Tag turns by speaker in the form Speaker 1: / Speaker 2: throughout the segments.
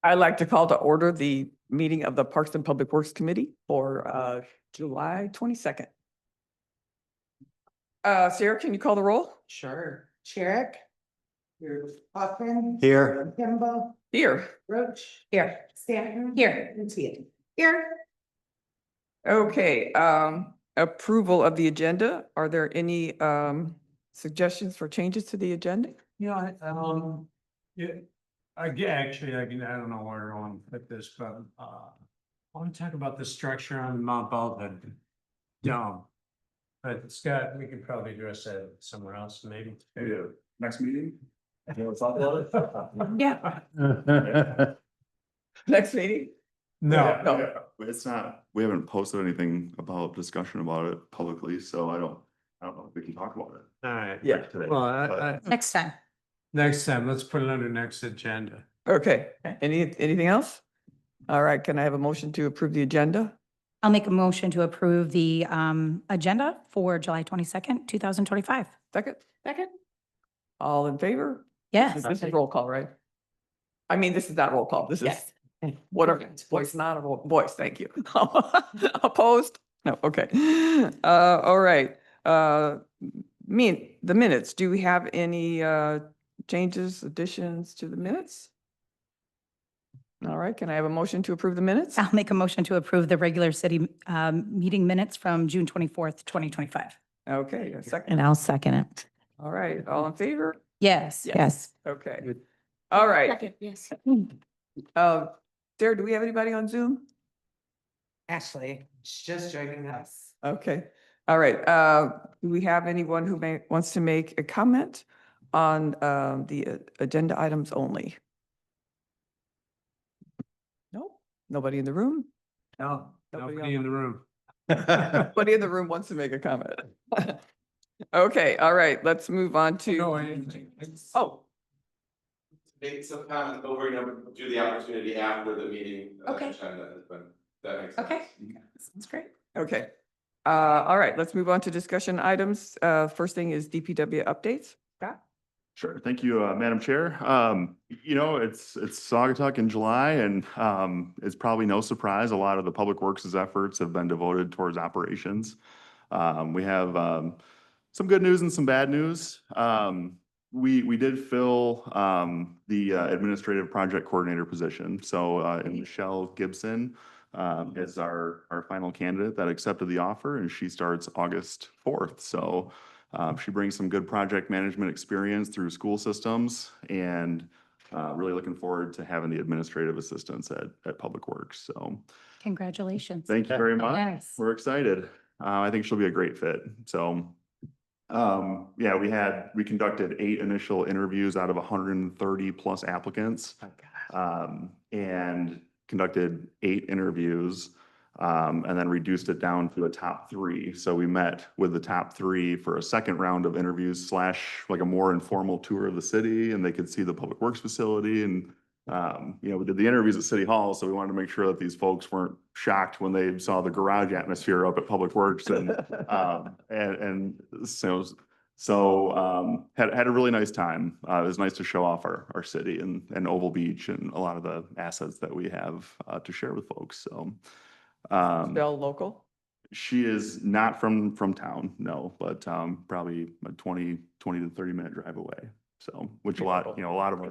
Speaker 1: I'd like to call to order the meeting of the Parks and Public Works Committee for July 22nd. Sarah, can you call the roll?
Speaker 2: Sure. Sherrick. Here. Hoffman.
Speaker 3: Here.
Speaker 2: Kimball.
Speaker 1: Here.
Speaker 2: Roach. Here. Stanton. Here. And Teal. Here.
Speaker 1: Okay, approval of the agenda. Are there any suggestions for changes to the agenda?
Speaker 3: Yeah, yeah, I don't know where I want to put this, but, I want to talk about the structure on Mount Baldhead Dome. But Scott, we could probably address that somewhere else, maybe.
Speaker 4: Maybe next meeting? You want to talk about it?
Speaker 1: Yeah. Next meeting?
Speaker 3: No,
Speaker 1: No.
Speaker 4: It's not, we haven't posted anything about discussion about it publicly, so I don't know if we can talk about it.
Speaker 3: all right.
Speaker 1: Yeah.
Speaker 4: Today.
Speaker 3: Well,
Speaker 2: Next time.
Speaker 3: next time, let's put it under next agenda.
Speaker 1: Okay, anything else? All right, can I have a motion to approve the agenda?
Speaker 5: I'll make a motion to approve the agenda for July 22nd, 2025.
Speaker 1: Second?
Speaker 2: Second.
Speaker 1: All in favor?
Speaker 5: Yes.
Speaker 1: This is roll call, right? I mean, this is not roll call. This is
Speaker 2: Yes.
Speaker 1: whatever. Voice, not a roll, voice, thank you. Opposed? No, okay. All right. The minutes, do we have any changes, additions to the minutes? All right, can I have a motion to approve the minutes?
Speaker 5: I'll make a motion to approve the regular city meeting minutes from June 24th, 2025.
Speaker 1: Okay, a second.
Speaker 2: And I'll second it.
Speaker 1: All right, all in favor?
Speaker 5: Yes.
Speaker 2: Yes.
Speaker 1: Okay. All right.
Speaker 2: Second, yes.
Speaker 1: Sarah, do we have anybody on Zoom?
Speaker 2: Ashley, she's just joining us.
Speaker 1: Okay, all right. Do we have anyone who wants to make a comment on the agenda items only? No, nobody in the room?
Speaker 3: No,
Speaker 1: Nobody
Speaker 3: nobody in the room.
Speaker 1: Nobody in the room wants to make a comment. Okay, all right, let's move on
Speaker 3: No,
Speaker 1: to, oh,
Speaker 6: Make some comments, but we're gonna do the opportunity after the meeting.
Speaker 5: Okay.
Speaker 6: Agenda, but that makes sense.
Speaker 5: Okay. That's great.
Speaker 1: okay. All right, let's move on to discussion items. First thing is DPW updates. Scott?
Speaker 4: Sure. Thank you, Madam Chair. It's Saugatuck in July, and it's probably no surprise, a lot of the Public Works' efforts have been devoted towards operations. We have some good news and some bad news. We did fill the administrative project coordinator position. So Michelle Gibson is our final candidate that accepted the offer, and she starts August 4th. So she brings some good project management experience through school systems, and really looking forward to having the administrative assistants at Public Works. So
Speaker 5: Congratulations.
Speaker 4: thank you very much.
Speaker 5: Yes.
Speaker 4: We're excited. I think she'll be a great fit. So we conducted 8 initial interviews out of 130 plus applicants. And conducted 8 interviews, and then reduced it down to a top 3. So we met with the top 3 for a second round of interviews / like a more informal tour of the city, and they could see the Public Works facility. And we did the interviews at City Hall, so we wanted to make sure that these folks weren't shocked when they saw the garage atmosphere up at Public Works, and had a really nice time. It was nice to show off our city and Oval Beach and a lot of the assets that we have to share with folks. So
Speaker 1: Bell local?
Speaker 4: she is not from town, no, but probably a 20 to 30 minute drive away. So which a lot of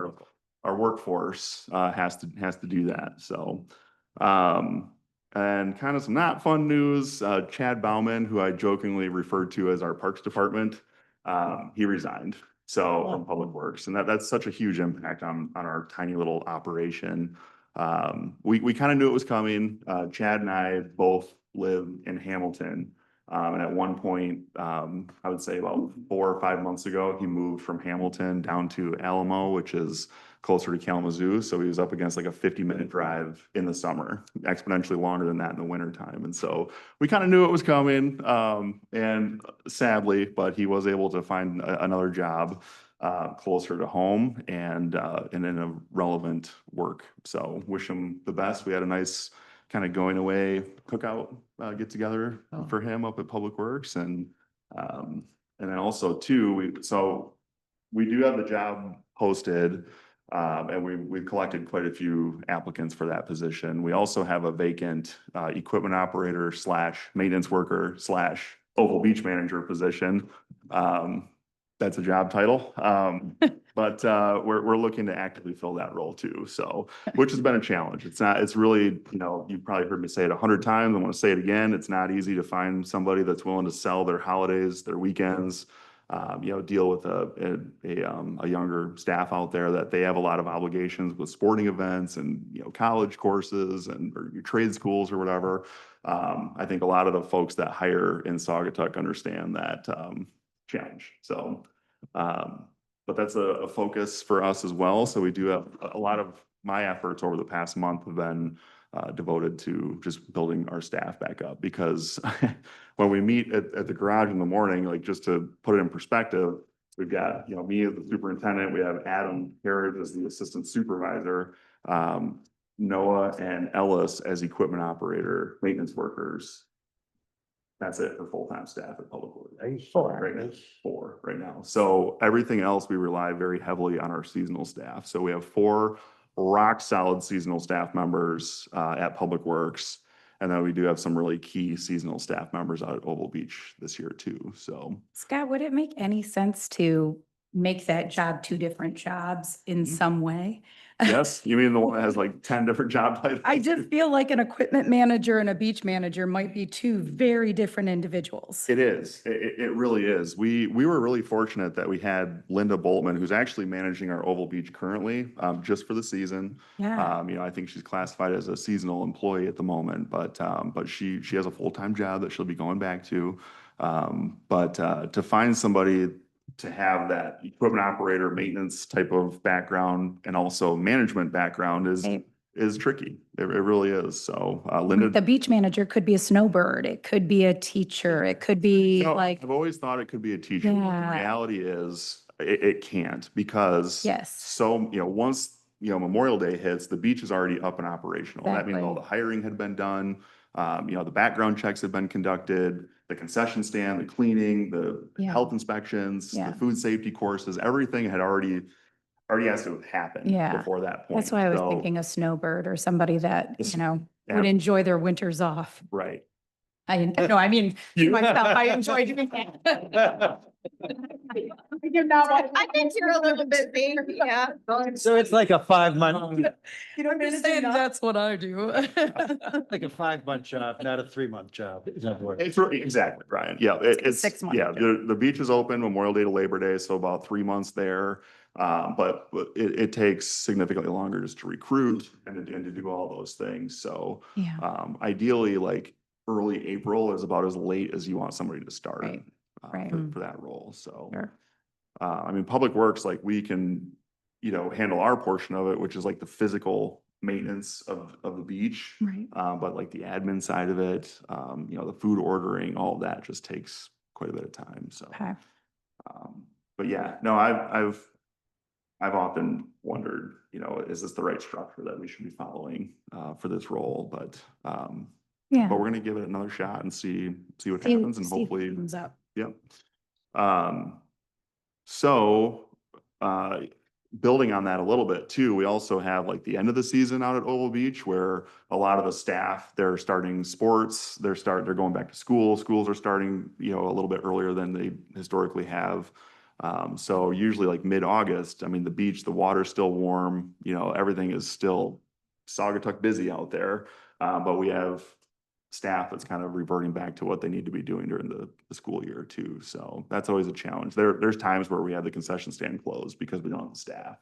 Speaker 4: our workforce has to do that. So and kind of some not fun news, Chad Bauman, who I jokingly referred to as our Parks Department, he resigned. So from Public Works, and that's such a huge impact on our tiny little operation. We kind of knew it was coming. Chad and I both live in Hamilton. And at one point, I would say about 4 or 5 months ago, he moved from Hamilton down to Alamo, which is closer to Kalamazoo. So he was up against like a 50-minute drive in the summer, exponentially longer than that in the winter time. And so we kind of knew it was coming, and sadly, but he was able to find another job closer to home and in a relevant work. So wish him the best. We had a nice kind of going away cookout get together for him up at Public Works, and then also too, we do have the job posted. And we've collected quite a few applicants for that position. We also have a vacant, equipment operator / maintenance worker / Oval Beach manager position. That's a job title. But, we're looking to actively fill that role too. So, which has been a challenge. It's really, you've probably heard me say it 100 times. I want to say it again. It's not easy to find somebody that's willing to sell their holidays, their weekends, deal with a younger staff out there that they have a lot of obligations with sporting events and, college courses or your trade schools or whatever. I think a lot of the folks that hire in Saugatuck understand that, challenge. So, but that's a focus for us as well. So we do have a lot of my efforts over the past month have been devoted to just building our staff back up, because when we meet at the garage in the morning, like, just to put it in perspective, we've got, me as the superintendent, we have Adam Harris as the assistant supervisor, Noah and Ellis as equipment operator, maintenance workers. That's it for full-time staff at Public Works. Right now, 4 right now. So everything else, we rely very heavily on our seasonal staff. So we have 4 rock solid seasonal staff members at Public Works. And then we do have some really key seasonal staff members out at Oval Beach this year too. So
Speaker 5: Scott, would it make any sense to make that job 2 different jobs in some way?
Speaker 4: yes, you mean the one that has like 10 different job titles?
Speaker 5: I just feel like an equipment manager and a beach manager might be 2 very different individuals.
Speaker 4: It is. It really is. We were really fortunate that we had Linda Boltman, who's actually managing our Oval Beach currently, just for the season.
Speaker 5: Yeah.
Speaker 4: I think she's classified as a seasonal employee at the moment, but she has a full-time job that she'll be going back to. But to find somebody to have that equipment operator, maintenance type of background and also management background is tricky. It really is. So Linda.
Speaker 5: The beach manager could be a snowbird. It could be a teacher. It could be like,
Speaker 4: I've always thought it could be a teacher. But the
Speaker 5: Yeah.
Speaker 4: reality is it can't, because
Speaker 5: Yes.
Speaker 4: so, once, Memorial Day hits, the beach is already up and operational. That means all the hiring had been done. The background checks have been conducted, the concession stand, the cleaning, the
Speaker 5: Yeah.
Speaker 4: health inspections,
Speaker 5: Yeah.
Speaker 4: the food safety courses, everything had already has to happen
Speaker 5: Yeah.
Speaker 4: before that point.
Speaker 5: That's why I was
Speaker 4: So,
Speaker 5: thinking a snowbird or somebody that,
Speaker 4: Yes.
Speaker 5: would
Speaker 4: Yeah.
Speaker 5: enjoy their winters off.
Speaker 4: Right.
Speaker 5: I mean,
Speaker 4: You-
Speaker 5: myself, I enjoy doing that.
Speaker 2: I think you're a little bit big, yeah.
Speaker 7: So it's like a 5-month,
Speaker 2: You don't
Speaker 5: I'm just saying that's what I do.
Speaker 7: like a 5-month job, not a 3-month job. Is that what-
Speaker 4: Exactly, Brian. Yeah, it's
Speaker 5: 6 months.
Speaker 4: yeah, the beach is open Memorial Day to Labor Day, so about 3 months there. But it takes significantly longer just to recruit and to do all those things. So
Speaker 5: Yeah.
Speaker 4: ideally, like early April is about as late as you want somebody to start
Speaker 5: Right, right.
Speaker 4: for that role. So
Speaker 5: Sure.
Speaker 4: I mean, Public Works, like, we can, handle our portion of it, which is like the physical maintenance of the beach.
Speaker 5: Right.
Speaker 4: But like the admin side of it, the food ordering, all of that just takes quite a bit of time. So,
Speaker 5: Okay.
Speaker 4: but yeah, no, I've often wondered, is this the right structure that we should be following for this role? But
Speaker 5: Yeah.
Speaker 4: we're gonna give it another shot and see what
Speaker 5: See-
Speaker 4: happens, and
Speaker 5: see what
Speaker 4: hopefully,
Speaker 5: comes up.
Speaker 4: yep. So, building on that a little bit too, we also have like the end of the season out at Oval Beach, where a lot of the staff, they're starting sports, they're going back to school. Schools are starting, a little bit earlier than they historically have. So usually like mid-August, I mean, the beach, the water's still warm, everything is still Saugatuck busy out there. But we have staff that's kind of reverting back to what they need to be doing during the school year too. So that's always a challenge. There's times where we have the concession stand closed because we don't have the staff.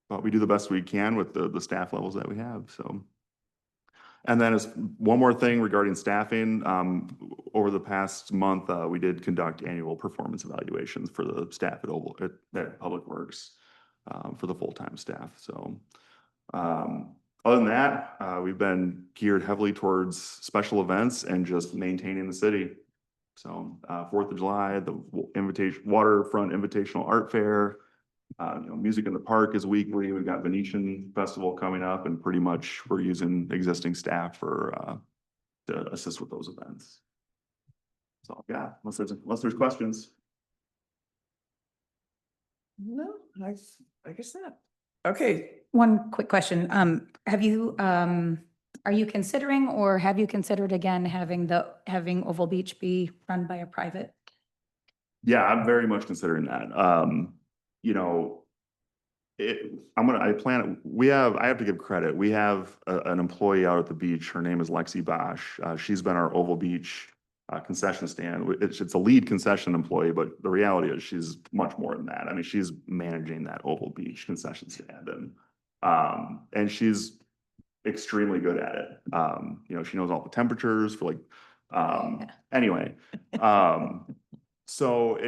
Speaker 4: But we do the best we can with the staff levels that we have, so. And then as one more thing regarding staffing, over the past month, we did conduct annual performance evaluations for the staff at Public Works, for the full-time staff, so. Other than that, we've been geared heavily towards special events and just maintaining the city. So, 4th of July, the waterfront invitational art fair, music in the park is weekly. We've got Venetian Festival coming up, and pretty much we're using existing staff to assist with those events. So, yeah, unless there's questions.
Speaker 1: No, I guess not. Okay,
Speaker 5: One quick question. Have you, are you considering or have you considered again having Oval Beach be run by a private?
Speaker 4: Yeah, I'm very much considering that. You know, I have to give credit. We have an employee out at the beach. Her name is Lexi Bosch. She's been our Oval Beach concession stand. It's a lead concession employee, but the reality is she's much more than that. I mean, she's managing that Oval Beach concession stand and she's extremely good at it. You know, she knows all the temperatures for anyway. So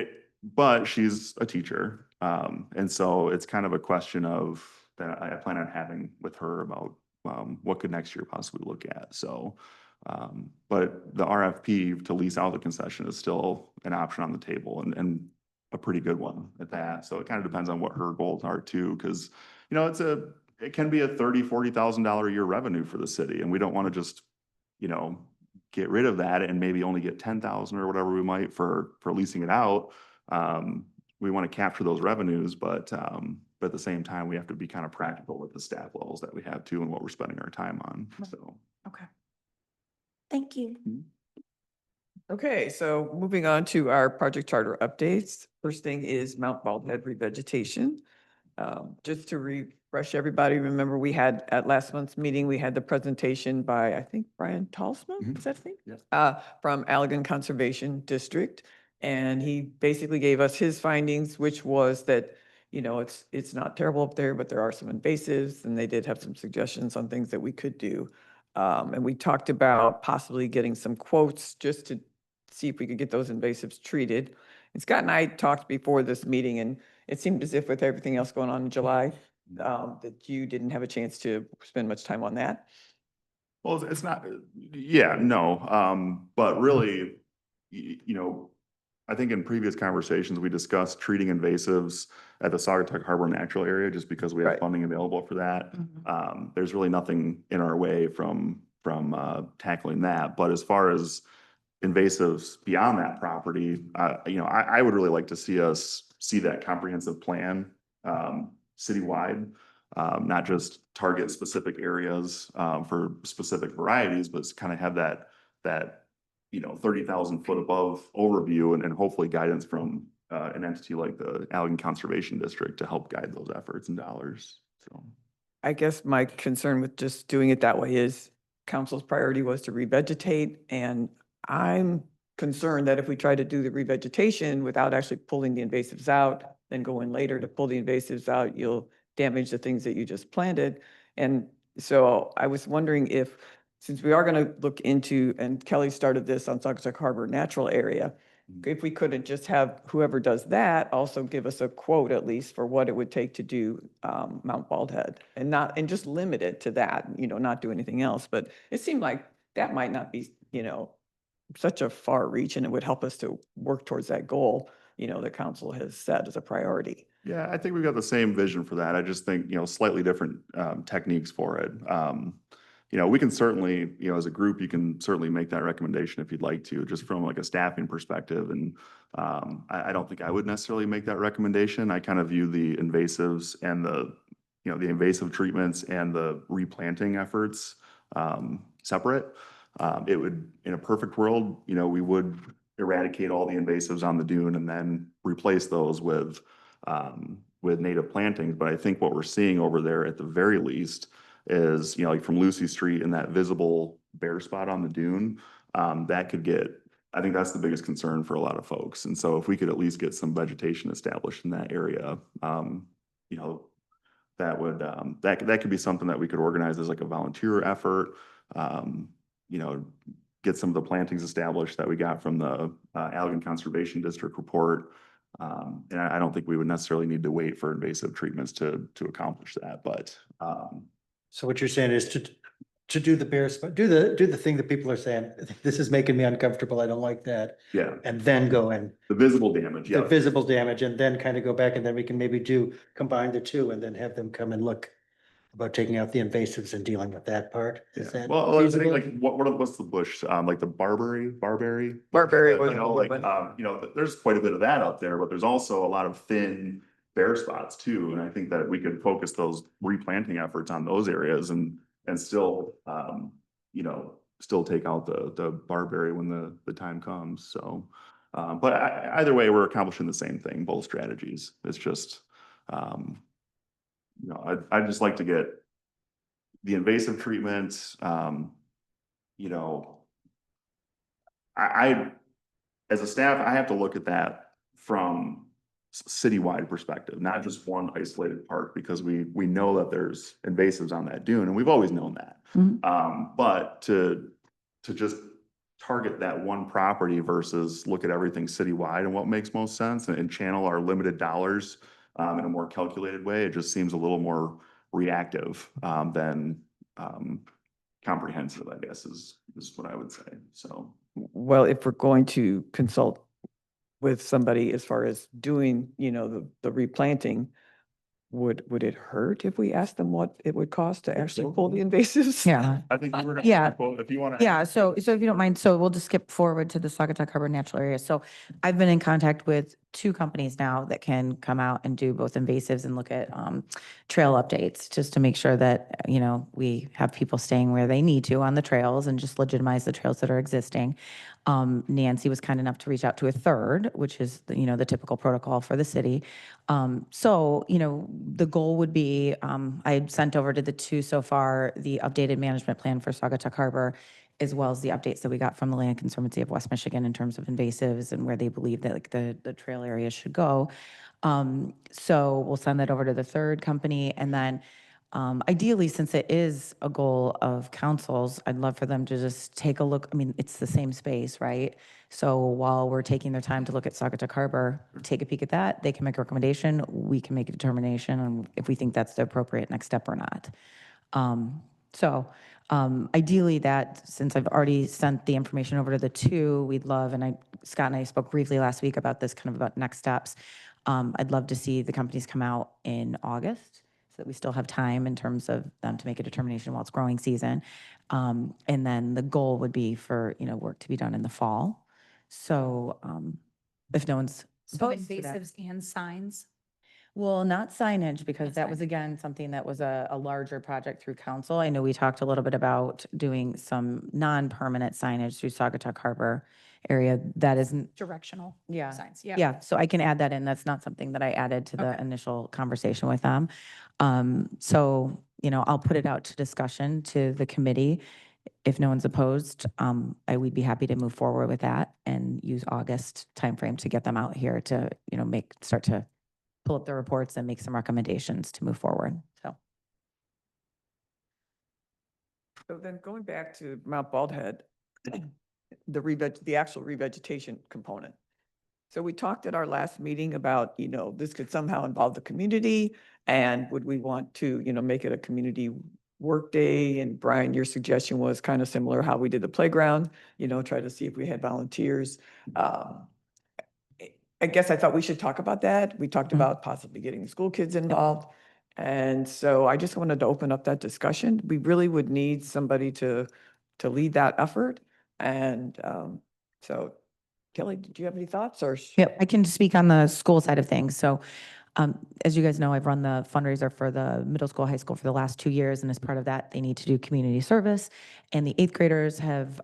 Speaker 4: but she's a teacher. And so it's kind of a question of that I plan on having with her about, what could next year possibly look at. So, but the RFP to lease out the concession is still an option on the table and a pretty good one at that. So it kind of depends on what her goals are too, because, you know, it can be a $40,000 a year revenue for the city, and we don't want to just, you know, get rid of that and maybe only get 10,000 or whatever we might for leasing it out. We want to capture those revenues, but at the same time, we have to be kind of practical with the staff levels that we have too and what we're spending our time on. So.
Speaker 5: Okay. Thank you.
Speaker 1: okay, so moving on to our project charter updates. First thing is Mount Baldhead revegetation. Just to refresh everybody, remember we had at last month's meeting, we had the presentation by, I think, Brian Talsma, is that his name?
Speaker 4: Yes.
Speaker 1: From Allegan Conservation District. And he basically gave us his findings, which was that, you know, it's not terrible up there, but there are some invasives, and they did have some suggestions on things that we could do. And we talked about possibly getting some quotes just to see if we could get those invasives treated. And Scott and I talked before this meeting, and it seemed as if with everything else going on in July, that you didn't have a chance to spend much time on that.
Speaker 4: Well, it's not, yeah, no, but really, you know, I think in previous conversations, we discussed treating invasives at the Saugatuck Harbor Natural Area, just because we have
Speaker 1: Right.
Speaker 4: funding available for that. There's really nothing in our way from tackling that, but as far as invasives beyond that property, you know, I would really like to see us see that comprehensive plan, citywide. Not just target specific areas, for specific varieties, but kind of have that, you know, 30,000 foot above overview and hopefully guidance from, an entity like the Allegan Conservation District to help guide those efforts and dollars. So.
Speaker 1: I guess my concern with just doing it that way is council's priority was to revegetate, and I'm concerned that if we try to do the revegetation without actually pulling the invasives out, then go in later to pull the invasives out, you'll damage the things that you just planted. And so I was wondering if, since we are going to look into, and Kelly started this on Saugatuck Harbor Natural Area, if we couldn't just have whoever does that also give us a quote at least for what it would take to do Mount Baldhead, and just limit it to that, you know, not do anything else. But it seemed like that might not be, you know, such a far reach, and it would help us to work towards that goal, you know, the council has set as a priority.
Speaker 4: Yeah, I think we've got the same vision for that. I just think, you know, slightly different techniques for it. You know, we can certainly, you know, as a group, you can certainly make that recommendation if you'd like to, just from like a staffing perspective. And I don't think I would necessarily make that recommendation. I kind of view the invasives and you know, the invasive treatments and the replanting efforts separate. It would, in a perfect world, you know, we would eradicate all the invasives on the dune and then replace those with native plantings. But I think what we're seeing over there at the very least is, you know, like from Lucy Street and that visible bare spot on the dune, that could get, I think that's the biggest concern for a lot of folks. And so if we could at least get some vegetation established in that area, you know, that would, that could be something that we could organize as like a volunteer effort, you know, get some of the plantings established that we got from the Allegan Conservation District report. And I don't think we would necessarily need to wait for invasive treatments to accomplish that, but
Speaker 7: So what you're saying is to do the bare spot, do the thing that people are saying, this is making me uncomfortable, I don't like that.
Speaker 4: yeah,
Speaker 7: And then go in,
Speaker 4: the visible damage,
Speaker 7: the
Speaker 4: yeah.
Speaker 7: visible damage, and then kind of go back, and then we can maybe combine the two and then have them come and look about taking out the invasives and dealing with that part. Is
Speaker 4: Yeah.
Speaker 7: that
Speaker 4: Well, I think
Speaker 7: feasible?
Speaker 4: like what's the bush? Like the barberry?
Speaker 1: Barberry
Speaker 4: You
Speaker 1: was
Speaker 4: know,
Speaker 1: a
Speaker 4: like,
Speaker 1: good one.
Speaker 4: you know, there's quite a bit of that out there, but there's also a lot of thin, bare spots too. And I think that we could focus those replanting efforts on those areas and still, you know, still take out the barberry when the time comes. So, but either way, we're accomplishing the same thing, both strategies. It's just, you know, I'd just like to get the invasive treatment, you know, I, as a staff, I have to look at that from citywide perspective, not just one isolated park, because we know that there's invasives on that dune, and we've always known that. But to just target that one property versus look at everything citywide and what makes most sense and channel our limited dollars in a more calculated way, it just seems a little more reactive than comprehensive, I guess, is what I would say. So.
Speaker 1: Well, if we're going to consult with somebody as far as doing, you know, the replanting, would it hurt if we asked them what it would cost to actually pull the invasives?
Speaker 8: Yeah.
Speaker 4: I think you were gonna.
Speaker 8: Yeah.
Speaker 4: Well, if you want to.
Speaker 8: Yeah, so if you don't mind, so we'll just skip forward to the Saugatuck Harbor Natural Area. So I've been in contact with 2 companies now that can come out and do both invasives and look at trail updates, just to make sure that, you know, we have people staying where they need to on the trails and just legitimize the trails that are existing. Nancy was kind enough to reach out to a third, which is, you know, the typical protocol for the city. So, you know, the goal would be, I had sent over to the 2 so far, the updated management plan for Saugatuck Harbor, as well as the updates that we got from the Land Conservancy of West Michigan in terms of invasives and where they believe that like the trail areas should go. So we'll send that over to the third company, and then ideally, since it is a goal of councils, I'd love for them to just take a look. I mean, it's the same space, right? So while we're taking their time to look at Saugatuck Harbor, take a peek at that. They can make a recommendation. We can make a determination on if we think that's the appropriate next step or not. Ideally that, since I've already sent the information over to the 2, we'd love, and Scott and I spoke briefly last week about this, kind of about next steps. I'd love to see the companies come out in August, so that we still have time in terms of them to make a determination while it's growing season. And then the goal would be for, you know, work to be done in the fall. So if no one's
Speaker 5: So
Speaker 8: opposed to that.
Speaker 5: invasives and signs?
Speaker 8: Well, not signage, because
Speaker 5: That's
Speaker 8: that
Speaker 5: fine.
Speaker 8: was, again, something that was a larger project through council. I know we talked a little bit about doing some non-permanent signage through Saugatuck Harbor area. That isn't,
Speaker 5: Directional
Speaker 8: yeah.
Speaker 5: signs, yeah.
Speaker 8: Yeah, so I can add that in. That's not something that I added to the
Speaker 5: Okay.
Speaker 8: initial conversation with them. So, you know, I'll put it out to discussion to the committee. If no one's opposed, we'd be happy to move forward with that and use August timeframe to get them out here to, you know, start to pull up the reports and make some recommendations to move forward. So.
Speaker 1: So then going back to Mount Baldhead, the actual revegetation component. So we talked at our last meeting about, you know, this could somehow involve the community, and would we want to, you know, make it a community work day? And Brian, your suggestion was kind of similar how we did the playground, you know, try to see if we had volunteers. I guess I thought we should talk about that. We talked about possibly getting the school kids involved. And so I just wanted to open up that discussion. We really would need somebody to lead that effort. And so Kelly, did you have any thoughts or?
Speaker 8: Yep, I can speak on the school side of things. So as you guys know, I've run the fundraiser for the middle school, high school for the last 2 years. And as part of that, they need to do community service. And the 8th graders have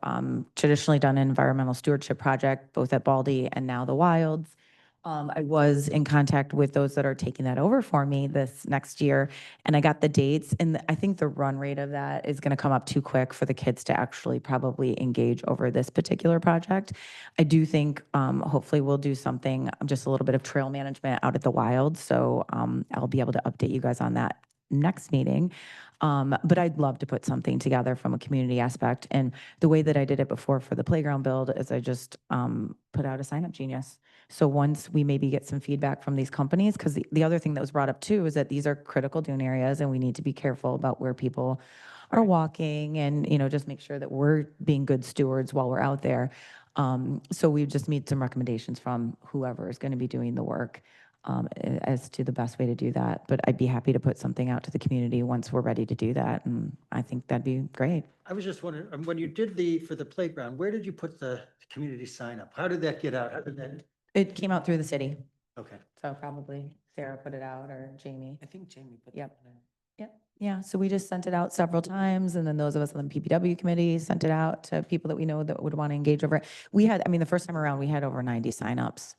Speaker 8: traditionally done an environmental stewardship project, both at Baldy and now the Wilds. I was in contact with those that are taking that over for me this next year, and I got the dates, and I think the run rate of that is going to come up too quick for the kids to actually probably engage over this particular project. I do think hopefully we'll do something, just a little bit of trail management out at the Wild, so I'll be able to update you guys on that next meeting. But I'd love to put something together from a community aspect. And the way that I did it before for the playground build is I just put out a sign up genius. So once we maybe get some feedback from these companies, because the other thing that was brought up too is that these are critical dune areas and we need to be careful about where people are walking and, you know, just make sure that we're being good stewards while we're out there. So we've just made some recommendations from whoever is going to be doing the work as to the best way to do that. But I'd be happy to put something out to the community once we're ready to do that. And I think that'd be great.
Speaker 7: I was just wondering, when you did for the playground, where did you put the community sign up? How did that get out? How did that?
Speaker 8: It came out through the city,
Speaker 7: Okay.
Speaker 8: so probably Sarah put it out or Jamie.
Speaker 2: I think Jamie put
Speaker 8: Yep.
Speaker 2: that in.
Speaker 8: Yep. Yeah, so we just sent it out several times, and then those of us on the PPW committee sent it out to people that we know that would want to engage over it. We had, I mean, the first time around, we had over 90 signups.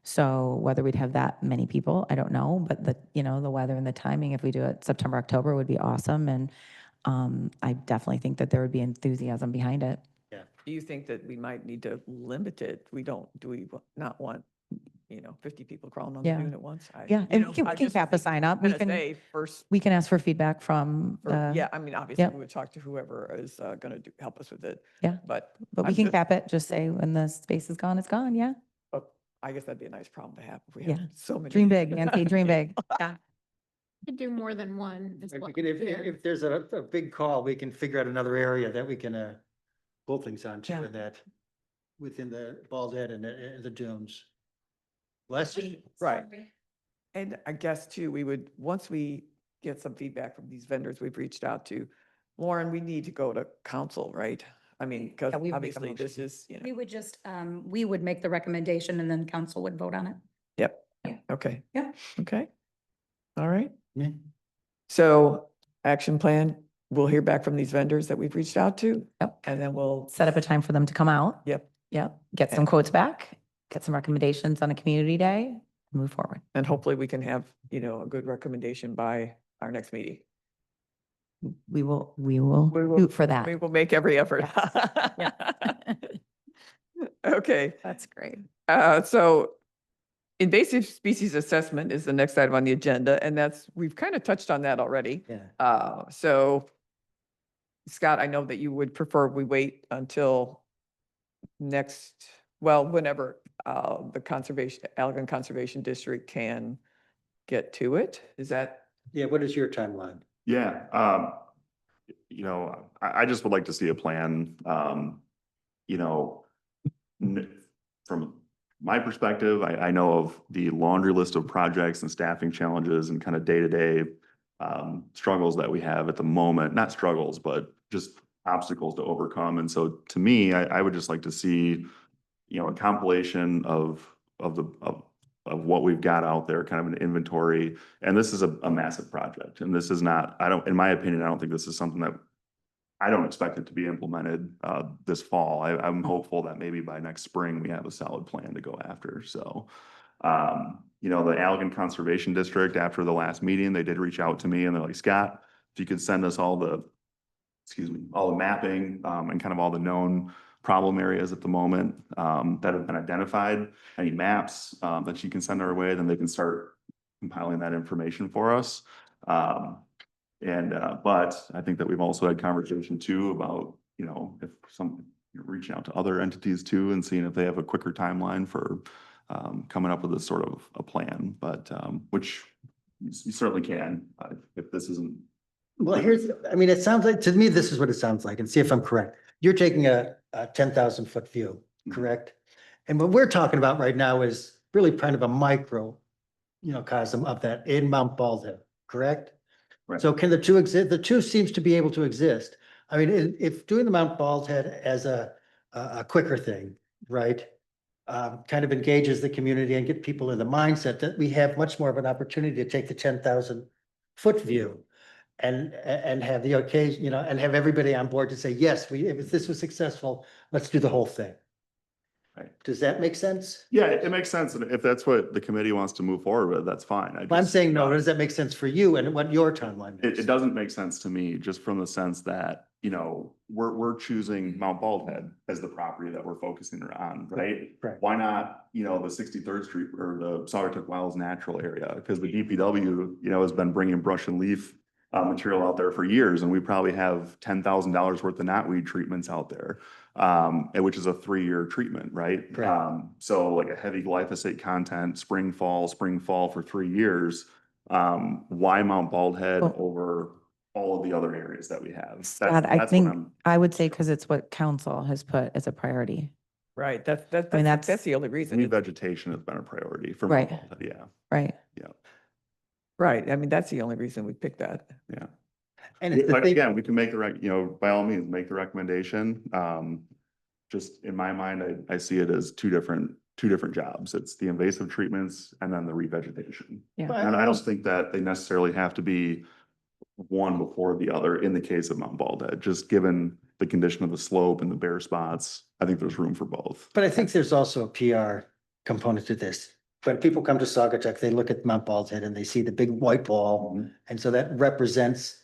Speaker 8: So whether we'd have that many people, I don't know, but the, you know, the weather and the timing, if we do it September, October would be awesome. And I definitely think that there would be enthusiasm behind it.
Speaker 1: Do you think that we might need to limit it? Do we not want, 50 people crawling on the
Speaker 8: Yeah.
Speaker 1: dune at once?
Speaker 8: Yeah, and we can cap a sign up. We can,
Speaker 1: First,
Speaker 8: we can ask for feedback from the.
Speaker 1: yeah, I mean, obviously,
Speaker 8: Yep.
Speaker 1: we would talk to whoever is going to help us with it.
Speaker 8: Yeah.
Speaker 1: But.
Speaker 8: But we
Speaker 1: I'm
Speaker 8: can
Speaker 1: just-
Speaker 8: cap it, just say when the space is gone, it's gone, yeah.
Speaker 1: but I guess that'd be a nice problem to have if we
Speaker 8: Yeah.
Speaker 1: have so many.
Speaker 8: Dream big, Nancy, dream big. Yeah.
Speaker 9: Could do more than one. is
Speaker 7: If
Speaker 9: what
Speaker 7: we can-
Speaker 9: we're
Speaker 7: if there's a big call, we can figure out another area that we can pull things onto
Speaker 8: Yeah.
Speaker 7: in that, within the Bald Head and the dunes. Bless you.
Speaker 1: Right. And I guess too, we would, once we get some feedback from these vendors we've reached out to, Lauren, we need to go to council, right? I mean, because
Speaker 8: Yeah, we would make a
Speaker 1: obviously this
Speaker 8: motion.
Speaker 1: is,
Speaker 5: We would just, we would make the recommendation and then council would vote on it.
Speaker 1: yep.
Speaker 5: Yeah.
Speaker 1: Okay.
Speaker 5: Yeah.
Speaker 1: Okay. All right.
Speaker 7: Yeah.
Speaker 1: So action plan, we'll hear back from these vendors that we've reached out to.
Speaker 8: Yep.
Speaker 1: And then we'll,
Speaker 8: Set up a time for them to come out.
Speaker 1: yep.
Speaker 8: Yep. Get some quotes back, get some recommendations on a community day, move forward.
Speaker 1: And hopefully we can have, a good recommendation by our next meeting.
Speaker 8: We will
Speaker 1: We will-
Speaker 8: shoot for that.
Speaker 1: We will make every effort.
Speaker 8: Yeah.
Speaker 1: Okay.
Speaker 8: That's great.
Speaker 1: So invasive species assessment is the next item on the agenda, and we've kind of touched on that already.
Speaker 7: Yeah.
Speaker 1: So Scott, I know that you would prefer we wait until whenever the Allegan Conservation District can get to it. Is that?
Speaker 7: Yeah, what is your timeline?
Speaker 4: Yeah, I just would like to see a plan, from my perspective, I know of the laundry list of projects and staffing challenges and kind of day-to-day struggles that we have at the moment, not struggles, but just obstacles to overcome. And so to me, I would just like to see, a compilation of what we've got out there, kind of an inventory. And this is a massive project. And this is not, in my opinion, I don't think this is something that I don't expect it to be implemented this fall. I'm hopeful that maybe by next spring, we have a solid plan to go after. So, the Allegan Conservation District, after the last meeting, they did reach out to me and they're like, Scott, if you could send us all the mapping and kind of all the known problem areas at the moment that have been identified, any maps that you can send our way, then they can start compiling that information for us. But I think that we've also had conversation too about, if reaching out to other entities too and seeing if they have a quicker timeline for coming up with a sort of a plan, but which you certainly can, if this isn't.
Speaker 7: Well, it sounds like, to me, this is what it sounds like, and see if I'm correct. You're taking a 10,000-foot view, correct? And what we're talking about right now is really kind of a micro, cosm of that in Mount Baldhead, correct?
Speaker 4: Right.
Speaker 7: So can the two exist? The two seems to be able to exist. I mean, if doing the Mount Baldhead as a quicker thing, right? Kind of engages the community and get people in the mindset that we have much more of an opportunity to take the 10,000-foot view. And have the occasion, and have everybody on board to say, yes, if this was successful, let's do the whole thing.
Speaker 4: Right.
Speaker 7: Does that make sense?
Speaker 4: Yeah, it makes sense. And if that's what the committee wants to move forward with, that's fine.
Speaker 7: I'm saying no. Does that make sense for you and what your timeline is?
Speaker 4: It doesn't make sense to me, just from the sense that, we're choosing Mount Baldhead as the property that we're focusing on, right?
Speaker 7: Right.
Speaker 4: Why not, the 63rd Street or the Saugatuck Wells natural area? Because the DPW, has been bringing brush and leaf material out there for years, and we probably have $10,000 worth of knotweed treatments out there, and which is a 3-year treatment, right?
Speaker 7: Correct.
Speaker 4: So like a heavy glyphosate content, spring, fall for 3 years. Why Mount Baldhead
Speaker 8: Well-
Speaker 4: over all of the other areas that we have?
Speaker 8: Scott, I
Speaker 4: what
Speaker 8: think,
Speaker 4: I'm-
Speaker 8: I would say because it's what council has put as a priority.
Speaker 1: Right, that's
Speaker 8: that's-
Speaker 1: the only reason.
Speaker 4: Revegetation has been a priority for Mount
Speaker 8: Right.
Speaker 4: Baldhead, yeah,
Speaker 8: Right.
Speaker 1: Right, I mean, that's the only reason we picked that.
Speaker 4: yeah.
Speaker 7: And it's the
Speaker 4: But
Speaker 7: thing,
Speaker 4: again, we can make by all means, make the recommendation. Just in my mind, I see it as two different two different jobs. It's the invasive treatments and then the revegetation.
Speaker 1: Yeah.
Speaker 7: Well,
Speaker 4: And I don't think that they necessarily have to be one before the other in the case of Mount Baldhead, just given the condition of the slope and the bare spots. I think there's room for both.
Speaker 7: But I think there's also a PR component to this. When people come to Saugatuck, they look at Mount Bald's Head and they see the big white ball. And so that represents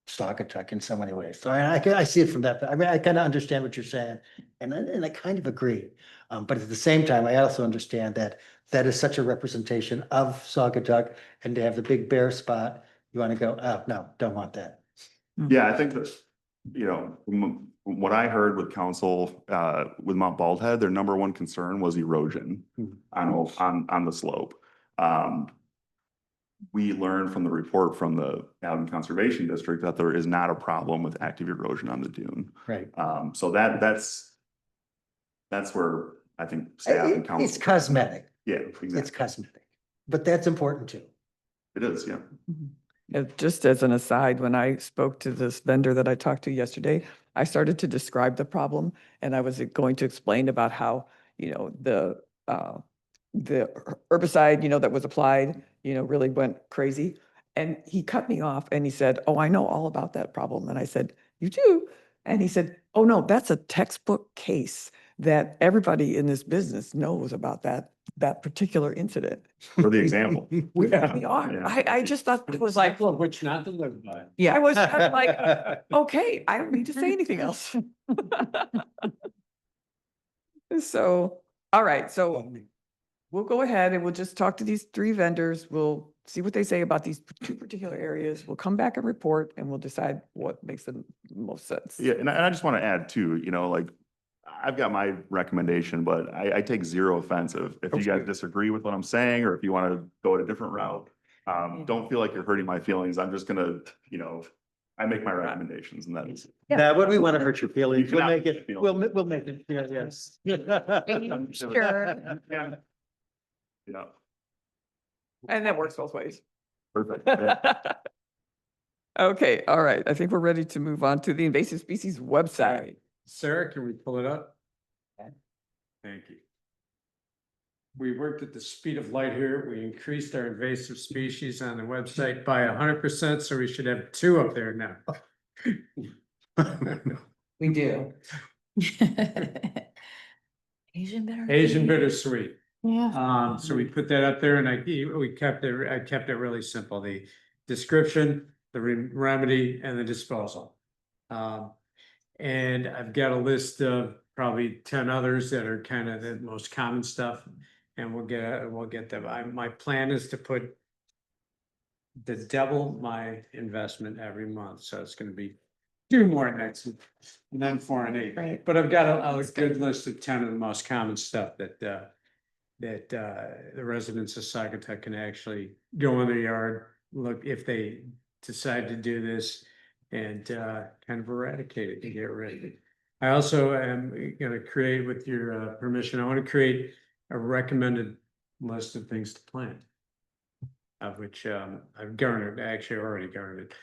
Speaker 7: Saugatuck in so many ways. So I see it from that. I mean, I kind of understand what you're saying and I kind of agree. But at the same time, I also understand that that is such a representation of Saugatuck and to have the big bare spot, you want to go, oh, no, don't want that.
Speaker 4: Yeah, I think that, you know, from what I heard with council, with Mount Baldhead, their number one concern was erosion on the slope. We learned from the report from the Allen Conservation District that there is not a problem with active erosion on the dune.
Speaker 7: Right.
Speaker 4: So that's where I think staff and
Speaker 7: It's
Speaker 4: council.
Speaker 7: cosmetic.
Speaker 4: Yeah,
Speaker 7: It's
Speaker 4: exactly.
Speaker 7: cosmetic, but that's important too.
Speaker 4: It is, yeah.
Speaker 1: Just as an aside, when I spoke to this vendor that I talked to yesterday, I started to describe the problem and I was going to explain about how, you know, the herbicide, you know, that was applied, you know, really went crazy. And he cut me off and he said, "Oh, I know all about that problem." And I said, "You do?" And he said, "Oh, no, that's a textbook case that everybody in this business knows about that particular incident."
Speaker 4: For the example.
Speaker 1: We are.
Speaker 4: Yeah.
Speaker 1: I just thought it was like,
Speaker 3: Well, which not to live by.
Speaker 1: yeah, I was kind of like, okay, I don't need to say anything else. So, all right, so we'll go ahead and we'll just talk to these three vendors. We'll see what they say about these two particular areas. We'll come back and report and we'll decide what makes the most sense.
Speaker 4: Yeah, and I just want to add too, you know, like, I've got my recommendation, but I take zero offense if you guys
Speaker 1: Okay.
Speaker 4: disagree with what I'm saying, or if you want to go a different route. Don't feel like you're hurting my feelings. I'm just gonna, you know, I make my recommendations and that is.
Speaker 7: Now, what do we want to hurt your feelings?
Speaker 4: You
Speaker 7: We'll
Speaker 4: cannot
Speaker 7: make
Speaker 4: hurt
Speaker 7: it,
Speaker 4: your
Speaker 7: we'll make it, yeah, yes.
Speaker 5: Sure.
Speaker 4: Yeah. Yeah,
Speaker 1: And that works both ways.
Speaker 4: perfect. Yeah.
Speaker 1: Okay, all right. I think we're ready to move on to the invasive species website.
Speaker 3: Sarah, can we pull it up? Thank you. We worked at the speed of light here. We increased our invasive species on the website by 100%, so we should have 2 up there now.
Speaker 1: We do.
Speaker 5: Asian bitter.
Speaker 3: Asian bittersweet.
Speaker 9: Yeah.
Speaker 3: So we put that up there and I kept it really simple, the description, the remedy and the disposal. And I've got a list of probably 10 others that are kind of the most common stuff. And we'll get them. My plan is to put double my investment every month. So it's gonna be 2 more next, and then 4 and 8.
Speaker 9: Right.
Speaker 3: But I've got a good list of 10 of the most common stuff that the residents of Saugatuck can actually go in their yard, look if they decide to do this and kind of eradicate it and get rid of it. I also am gonna create, with your permission, I want to create a recommended list of things to plant. Of which I've garnered, actually already garnered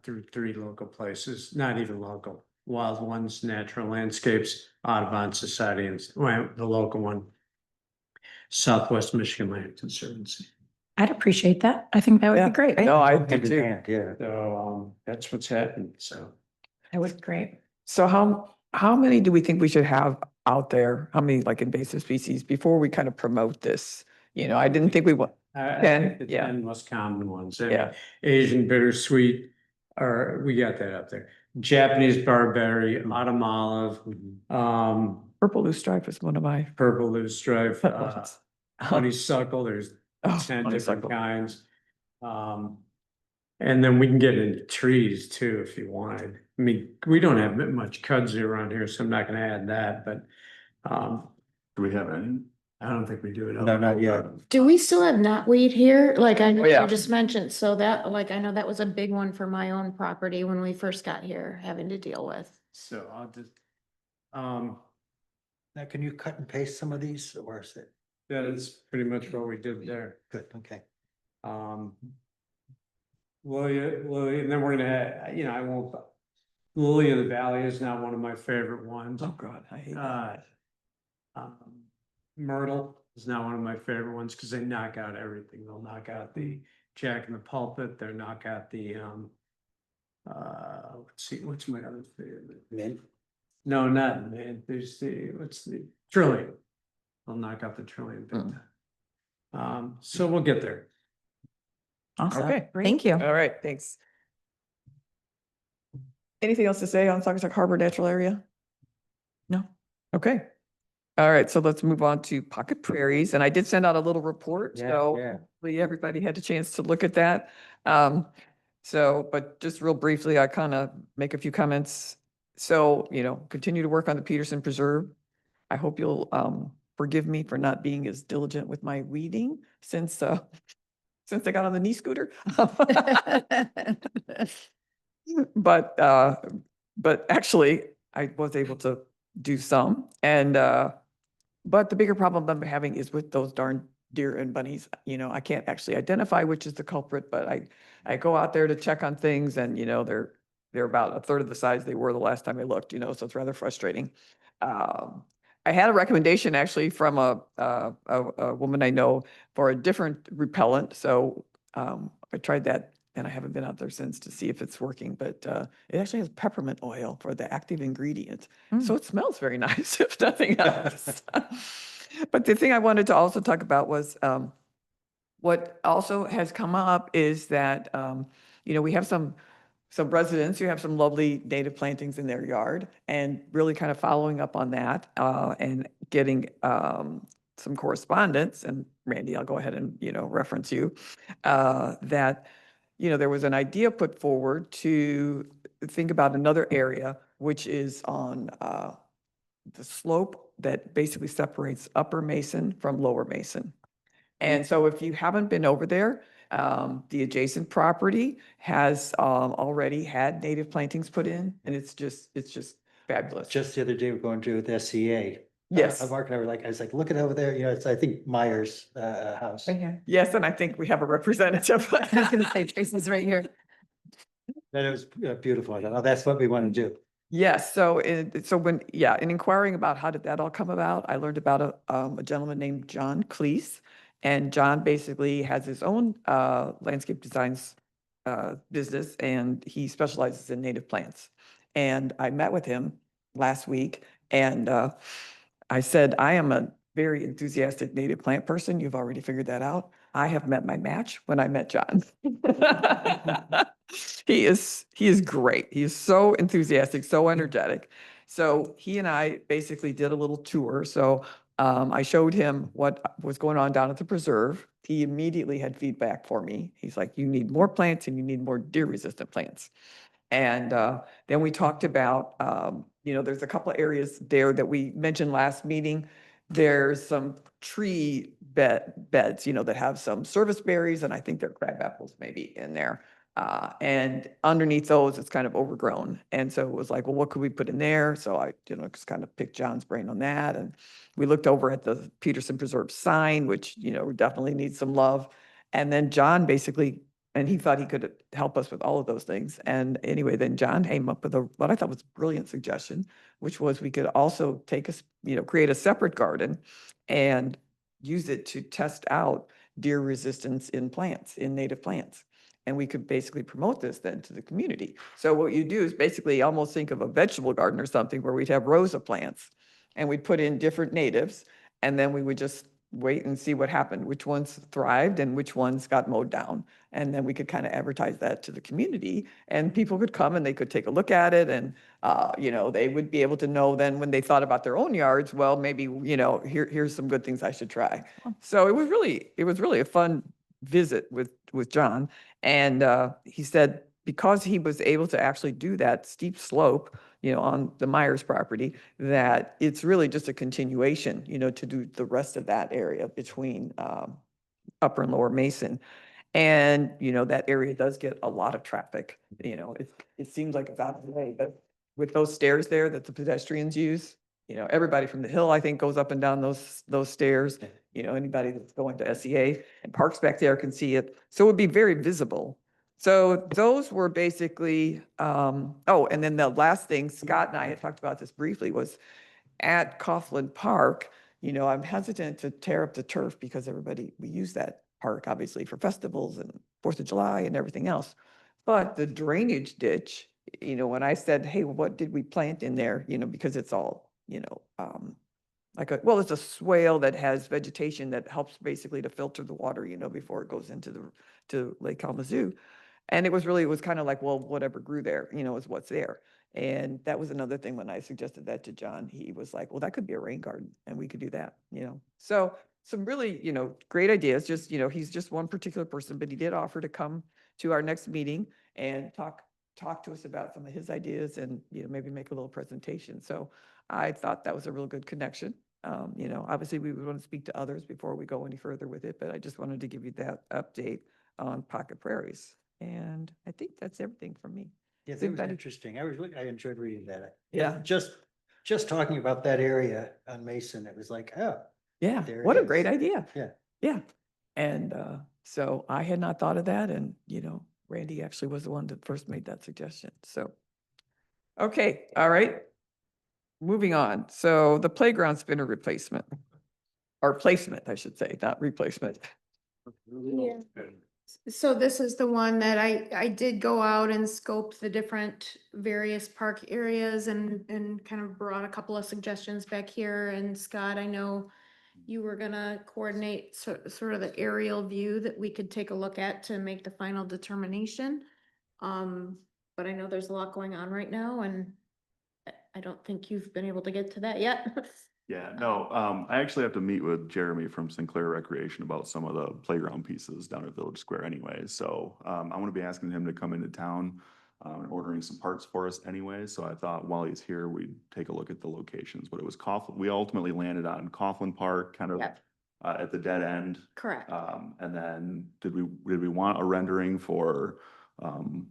Speaker 3: through 3 local places, not even local, Wild Ones, Natural Landscapes, Audubon Society, and well, the local one, Southwest Michigan Land Conservancy.
Speaker 5: I'd appreciate that. I think that would
Speaker 1: Yeah.
Speaker 5: be great.
Speaker 1: No, I
Speaker 7: Hand
Speaker 1: do
Speaker 7: in
Speaker 1: too.
Speaker 7: hand, yeah.
Speaker 3: So that's what's happening, so.
Speaker 5: That would be great.
Speaker 1: So how many do we think we should have out there? How many like invasive species before we kind of promote this? You know, I didn't think we want,
Speaker 3: I
Speaker 1: 10,
Speaker 3: think the
Speaker 1: yeah.
Speaker 3: 10 most common ones. I mean,
Speaker 1: yeah.
Speaker 3: Asian bittersweet, or we got that up there. Japanese barberry, autumn olive,
Speaker 1: Purple loosestrife is one of my.
Speaker 3: purple loosestrife,
Speaker 1: ones.
Speaker 3: honeysuckle, there's
Speaker 1: Oh,
Speaker 3: 10 different
Speaker 1: honeysuckle.
Speaker 3: kinds. And then we can get into trees too, if you wanted. I mean, we don't have much kudzu around here, so I'm not gonna add that, but
Speaker 4: Do we have any?
Speaker 3: I don't think we do it.
Speaker 7: No, not yet.
Speaker 9: Do we still have knotweed here? Like I know
Speaker 1: Oh, yeah.
Speaker 9: you just mentioned, so that, like, I know that was a big one for my own property when we first got here, having to deal with.
Speaker 3: So I'll just,
Speaker 7: Now, can you cut and paste some of these or is it
Speaker 3: that is pretty much what we did there.
Speaker 7: good? Okay.
Speaker 3: Lily, and then we're gonna have, you know, I won't, Lily of the Valley is not one of my favorite ones.
Speaker 1: Oh, God, I hate that.
Speaker 3: Um, Myrtle is not one of my favorite ones because they knock out everything. They'll knock out the Jack in the Pulpit, they'll knock out the, let's see, what's my other favorite?
Speaker 7: Mint.
Speaker 3: No, not man, there's what's the Trillium. They'll knock out the Trillium big time. So we'll get there.
Speaker 8: Awesome.
Speaker 1: Okay,
Speaker 8: Thank you.
Speaker 1: All right, thanks. Anything else to say on Saugatuck Harbor Natural Area? No? Okay. All right, so let's move on to Pocket Prairies, and I did send out a little report, so hopefully everybody had a chance to look at that. But just real briefly, I kind of make a few comments. So, continue to work on the Peterson Preserve. I hope you'll forgive me for not being as diligent with my weeding since I got on the knee scooter. But actually, I was able to do some, but the bigger problem I'm having is with those darn deer and bunnies. I can't actually identify which is the culprit, but I go out there to check on things, and they're about a third of the size they were the last time I looked. So it's rather frustrating. I had a recommendation actually from a woman I know for a different repellent, so I tried that. And I haven't been out there since to see if it's working, but it actually has peppermint oil for the active ingredient. So it smells very nice, if nothing else. But the thing I wanted to also talk about was what also has come up is that, we have some residents who have some lovely native plantings in their yard, and really kind of following up on that and getting some correspondence. And Randy, I'll go ahead and, reference you, that there was an idea put forward to think about another area, which is on the slope that basically separates Upper Mason from Lower Mason. And so if you haven't been over there, the adjacent property has already had native plantings put in, and it's just fabulous.
Speaker 7: Just the other day, we're going to with SCA.
Speaker 1: Yes.
Speaker 7: Mark and I was like, look at over there, it's, I think, Myers' house.
Speaker 1: Yes, and I think we have a representative.
Speaker 5: I was gonna say Tracy's right here.
Speaker 7: That it was beautiful. I thought, oh, that's what we want to do.
Speaker 1: Yes, so in inquiring about how did that all come about, I learned about a gentleman named John Cleese. And John basically has his own landscape designs business, and he specializes in native plants. And I met with him last week, and I said, I am a very enthusiastic native plant person. You've already figured that out. I have met my match when I met John. He is great. He is so enthusiastic, so energetic. So he and I basically did a little tour. So I showed him what was going on down at the preserve. He immediately had feedback for me. He's like, you need more plants and you need more deer resistant plants. And then we talked about, there's a couple of areas there that we mentioned last meeting. There's some tree beds, that have some service berries, and I think they're crab apples maybe in there. And underneath those, it's kind of overgrown. And so it was like, well, what could we put in there? So I, just kind of picked John's brain on that. And we looked over at the Peterson Preserve sign, which, definitely needs some love. And then John basically, and he thought he could help us with all of those things. And anyway, then John came up with what I thought was a brilliant suggestion, which was we could also create a separate garden and use it to test out deer resistance in plants, in native plants. And we could basically promote this then to the community. So what you do is basically almost think of a vegetable garden or something where we'd have rows of plants, and we'd put in different natives, and then we would just wait and see what happened, which ones thrived and which ones got mowed down. And then we could kind of advertise that to the community, and people could come and they could take a look at it. And, they would be able to know then when they thought about their own yards, well, maybe, here's some good things I should try. So it was really a fun visit with John. And he said, because he was able to actually do that steep slope, on the Myers property, that it's really just a continuation, to do the rest of that area between Upper and Lower Mason. And, that area does get a lot of traffic. It seems like it's out of the way, but with those stairs there that the pedestrians use, everybody from the hill, I think, goes up and down those stairs. Anybody that's going to SEA and parks back there can see it. So it would be very visible. So those were basically, and then the last thing, Scott and I had talked about this briefly, was at Coughlin Park, I'm hesitant to tear up the turf because we use that park obviously for festivals and 4th of July and everything else. But the drainage ditch, when I said, hey, what did we plant in there? Because it's all, it's a swale that has vegetation that helps basically to filter the water, before it goes to Lake Kalamazoo. And it was kind of like, well, whatever grew there, is what's there. And that was another thing when I suggested that to John, he was like, well, that could be a rain garden and we could do that, So some really, great ideas, just, he's just one particular person, but he did offer to come to our next meeting and talk to us about some of his ideas and, maybe make a little presentation. So I thought that was a real good connection. Obviously we would want to speak to others before we go any further with it, but I just wanted to give you that update on Pocket Prairies. And I think that's everything from me.
Speaker 7: Yeah,
Speaker 1: Is
Speaker 7: that was
Speaker 1: anybody-
Speaker 7: interesting. I enjoyed reading that.
Speaker 1: Yeah.
Speaker 7: Just talking about that area on Mason, it was like, oh,
Speaker 1: Yeah,
Speaker 7: There
Speaker 1: what
Speaker 7: it
Speaker 1: a great
Speaker 7: is.
Speaker 1: idea.
Speaker 7: Yeah.
Speaker 1: Yeah. And so I had not thought of that. And, Randy actually was the one that first made that suggestion. So, okay, all right. Moving on. So the playground spinner replacement. Or placement, I should say, not replacement.
Speaker 9: Yeah. So this is the one that I did go out and scope the different various park areas and kind of brought a couple of suggestions back here. And Scott, I know you were gonna coordinate sort of the aerial view that we could take a look at to make the final determination. But I know there's a lot going on right now and I don't think you've been able to get to that yet.
Speaker 4: Yeah, no, I actually have to meet with Jeremy from Sinclair Recreation about some of the playground pieces down at Village Square anyway. So I'm gonna be asking him to come into town and ordering some parts for us anyway. So I thought while he's here, we'd take a look at the locations. But it was Coughlin, we ultimately landed on Coughlin Park, kind of
Speaker 9: Yep.
Speaker 4: At the dead end.
Speaker 9: Correct.
Speaker 4: And then did we want a rendering for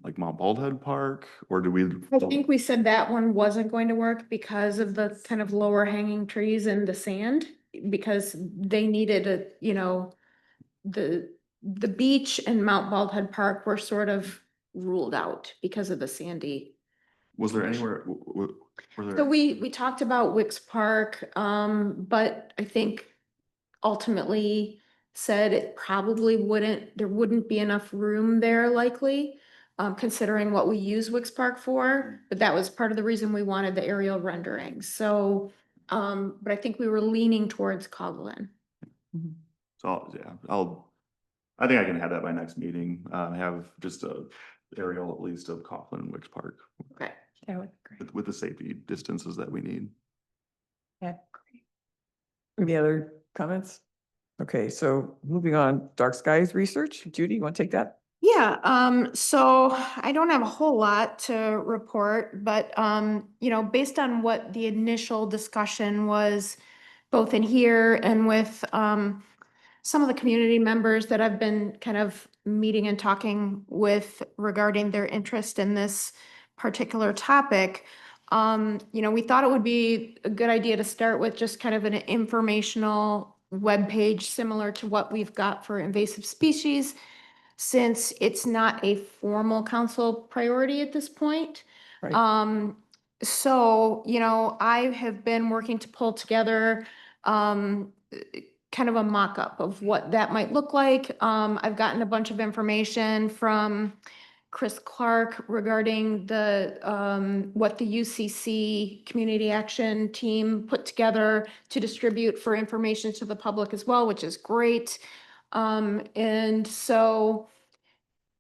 Speaker 4: like Mount Baldhead Park, or do we?
Speaker 9: I think we said that one wasn't going to work because of the kind of lower hanging trees and the sand, because they needed the beach and Mount Baldhead Park were sort of ruled out because of the sandy.
Speaker 4: Was there anywhere, were
Speaker 9: So
Speaker 4: there?
Speaker 9: we talked about Wicks Park, but I think ultimately said it probably there wouldn't be enough room there likely, considering what we use Wicks Park for, but that was part of the reason we wanted the aerial rendering. So, but I think we were leaning towards Coughlin.
Speaker 4: So, yeah, I think I can have that by next meeting, have just a aerial at least of Coughlin and Wicks Park
Speaker 9: Okay.
Speaker 5: That would be great.
Speaker 4: with the safety distances that we need.
Speaker 5: Yeah.
Speaker 1: Any other comments? Okay, so moving on, dark skies research. Judy, you want to take that?
Speaker 9: Yeah, so I don't have a whole lot to report, but, based on what the initial discussion was, both in here and with, some of the community members that I've been kind of meeting and talking with regarding their interest in this particular topic. We thought it would be a good idea to start with just kind of an informational webpage similar to what we've got for invasive species, since it's not a formal council priority at this point.
Speaker 1: Right.
Speaker 9: So, I have been working to pull together, kind of a mock-up of what that might look like. I've gotten a bunch of information from Chris Clark regarding what the UCC Community Action Team put together to distribute for information to the public as well, which is great. And so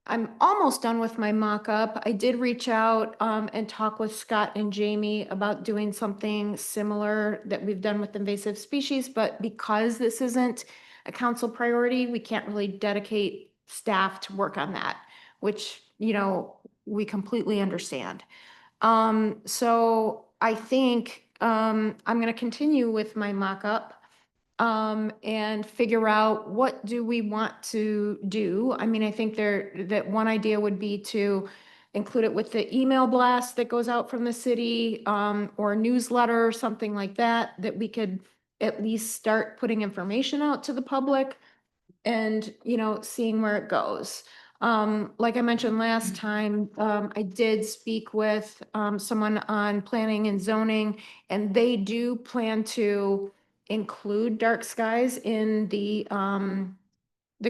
Speaker 9: I'm almost done with my mock-up. I did reach out and talk with Scott and Jamie about doing something similar that we've done with invasive species, but because this isn't a council priority, we can't really dedicate staff to work on that, which, we completely understand. So I think I'm going to continue with my mock-up and figure out what do we want to do. I mean, I think that one idea would be to include it with the email blast that goes out from the city, or newsletter or something like that, that we could at least start putting information out to the public and, seeing where it goes. Like I mentioned last time, I did speak with someone on planning and zoning, and they do plan to include dark skies in the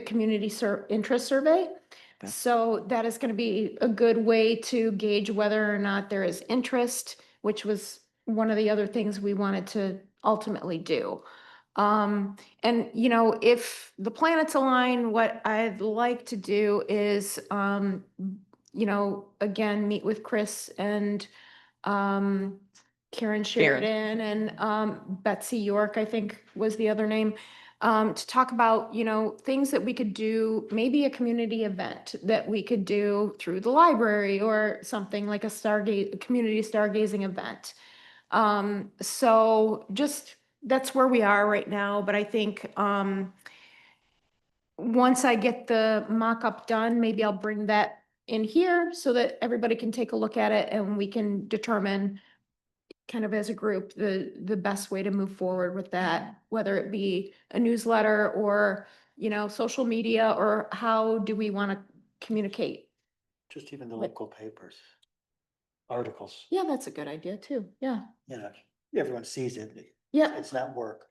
Speaker 9: community interest survey.
Speaker 1: That's-
Speaker 9: So that is going to be a good way to gauge whether or not there is interest, which was one of the other things we wanted to ultimately do. And you know, if the planets align, what I'd like to do is, you know, again, meet with Chris and, Karen Sheridan and, Betsy York, I think was the other name, to talk about, you know, things that we could do, maybe a community event that we could do through the library or something like a community stargazing event. So just, that's where we are right now, but I think, once I get the mock-up done, maybe I'll bring that in here so that everybody can take a look at it and we can determine kind of as a group, the best way to move forward with that, whether it be a newsletter or, you know, social media, or how do we want to communicate?
Speaker 7: Just even the local papers, articles,
Speaker 9: Yeah, that's a good idea too. Yeah.
Speaker 7: you know, everyone sees it.
Speaker 9: Yeah.
Speaker 7: It's not work.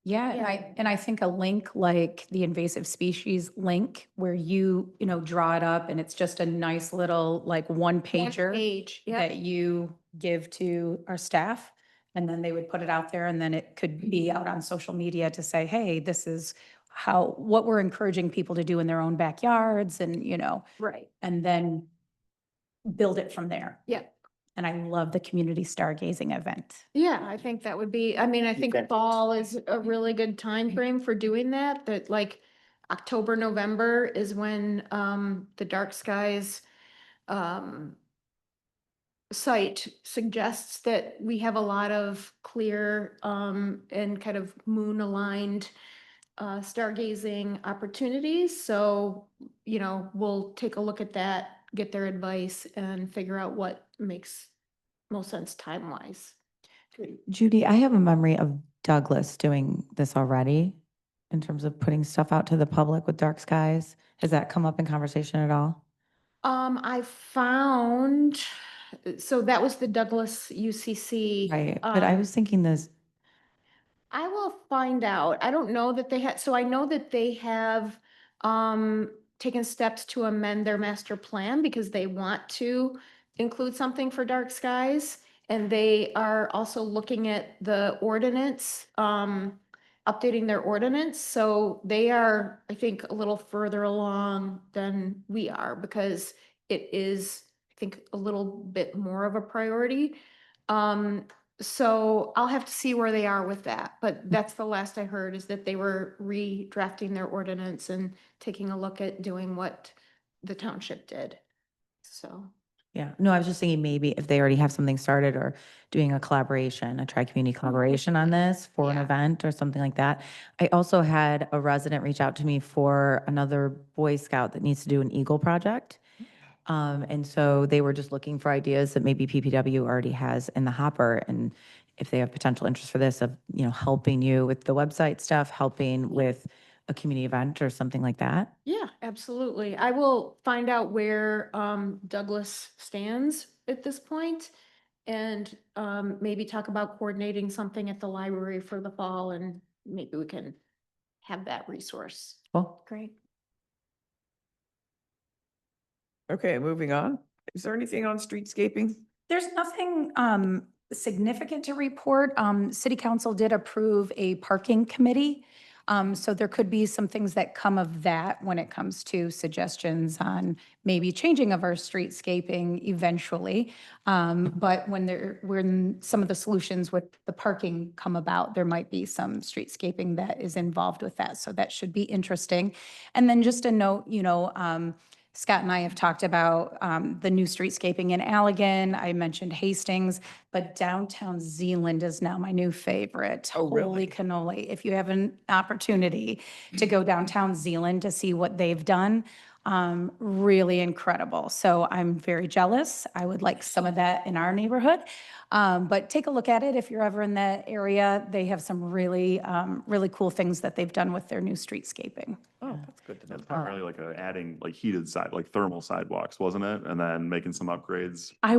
Speaker 5: Yeah, and I think a link like the invasive species link where you know, draw it up and it's just a nice little like one pager
Speaker 9: Page, yeah.
Speaker 5: that you give to our staff. And then they would put it out there and then it could be out on social media to say, hey, this is what we're encouraging people to do in their own backyards and, you know,
Speaker 9: Right.
Speaker 5: and then build it from there.
Speaker 9: Yeah.
Speaker 5: And I love the community stargazing event.
Speaker 9: Yeah, I think that would be, I mean, I think
Speaker 7: Okay.
Speaker 9: fall is a really good time frame for doing that, that like October, November is when the dark skies site suggests that we have a lot of clear and kind of moon aligned stargazing opportunities. So, you know, we'll take a look at that, get their advice and figure out what makes most sense time wise.
Speaker 8: Judy, I have a memory of Douglas doing this already in terms of putting stuff out to the public with dark skies. Has that come up in conversation at all?
Speaker 9: I found, so that was the Douglas UCC.
Speaker 8: Right, but I was thinking this,
Speaker 9: I will find out. I don't know that they had, so I know that they have taken steps to amend their master plan because they want to include something for dark skies. And they are also looking at the ordinance, updating their ordinance. So they are, I think, a little further along than we are because it is, I think, a little bit more of a priority. So I'll have to see where they are with that, but that's the last I heard is that they were redrafting their ordinance and taking a look at doing what the township did. So,
Speaker 8: yeah, no, I was just thinking maybe if they already have something started or doing a collaboration, a tri-community collaboration on this for an
Speaker 9: Yeah.
Speaker 8: event or something like that. I also had a resident reach out to me for another Boy Scout that needs to do an Eagle project. And so they were just looking for ideas that maybe PPW already has in the hopper. And if they have potential interest for this of, you know, helping you with the website stuff, helping with a community event or something like that.
Speaker 9: yeah, absolutely. I will find out where Douglas stands at this point and maybe talk about coordinating something at the library for the fall and maybe we can have that resource.
Speaker 8: Well,
Speaker 9: Great.
Speaker 1: Okay, moving on. Is there anything on streetscaping?
Speaker 5: There's nothing significant to report. City Council did approve a parking committee. So there could be some things that come of that when it comes to suggestions on maybe changing of our streetscaping eventually. But when some of the solutions with the parking come about, there might be some streetscaping that is involved with that. So that should be interesting. And then just a note, you know, Scott and I have talked about the new streetscaping in Allegan. I mentioned Hastings, but downtown Zealand is now my new favorite.
Speaker 1: Oh, really?
Speaker 5: Holy cannoli. If you have an opportunity to go downtown Zealand to see what they've done, really incredible. So I'm very jealous. I would like some of that in our neighborhood. But take a look at it if you're ever in that area. They have some really, really cool things that they've done with their new streetscaping.
Speaker 1: Oh, that's good to know.
Speaker 4: It's primarily like adding like heated like thermal sidewalks, wasn't it? And then making some upgrades.
Speaker 5: I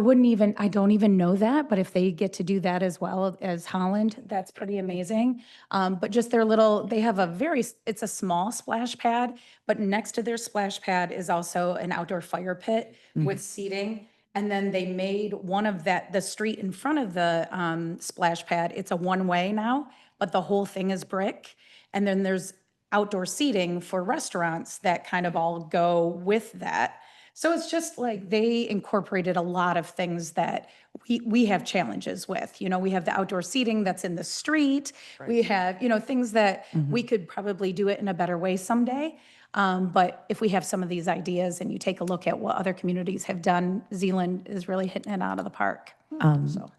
Speaker 5: don't even know that, but if they get to do that as well as Holland, that's pretty amazing. But just they have it's a small splash pad, but next to their splash pad is also an outdoor fire pit with seating. And then they made the street in front of the splash pad, it's a one-way now, but the whole thing is brick. And then there's outdoor seating for restaurants that kind of all go with that. So it's just like they incorporated a lot of things that we have challenges with. You know, we have the outdoor seating that's in the street. We have, things that we could probably do it in a better way someday. But if we have some of these ideas and you take a look at what other communities have done, Zealand is really hitting it out of the park.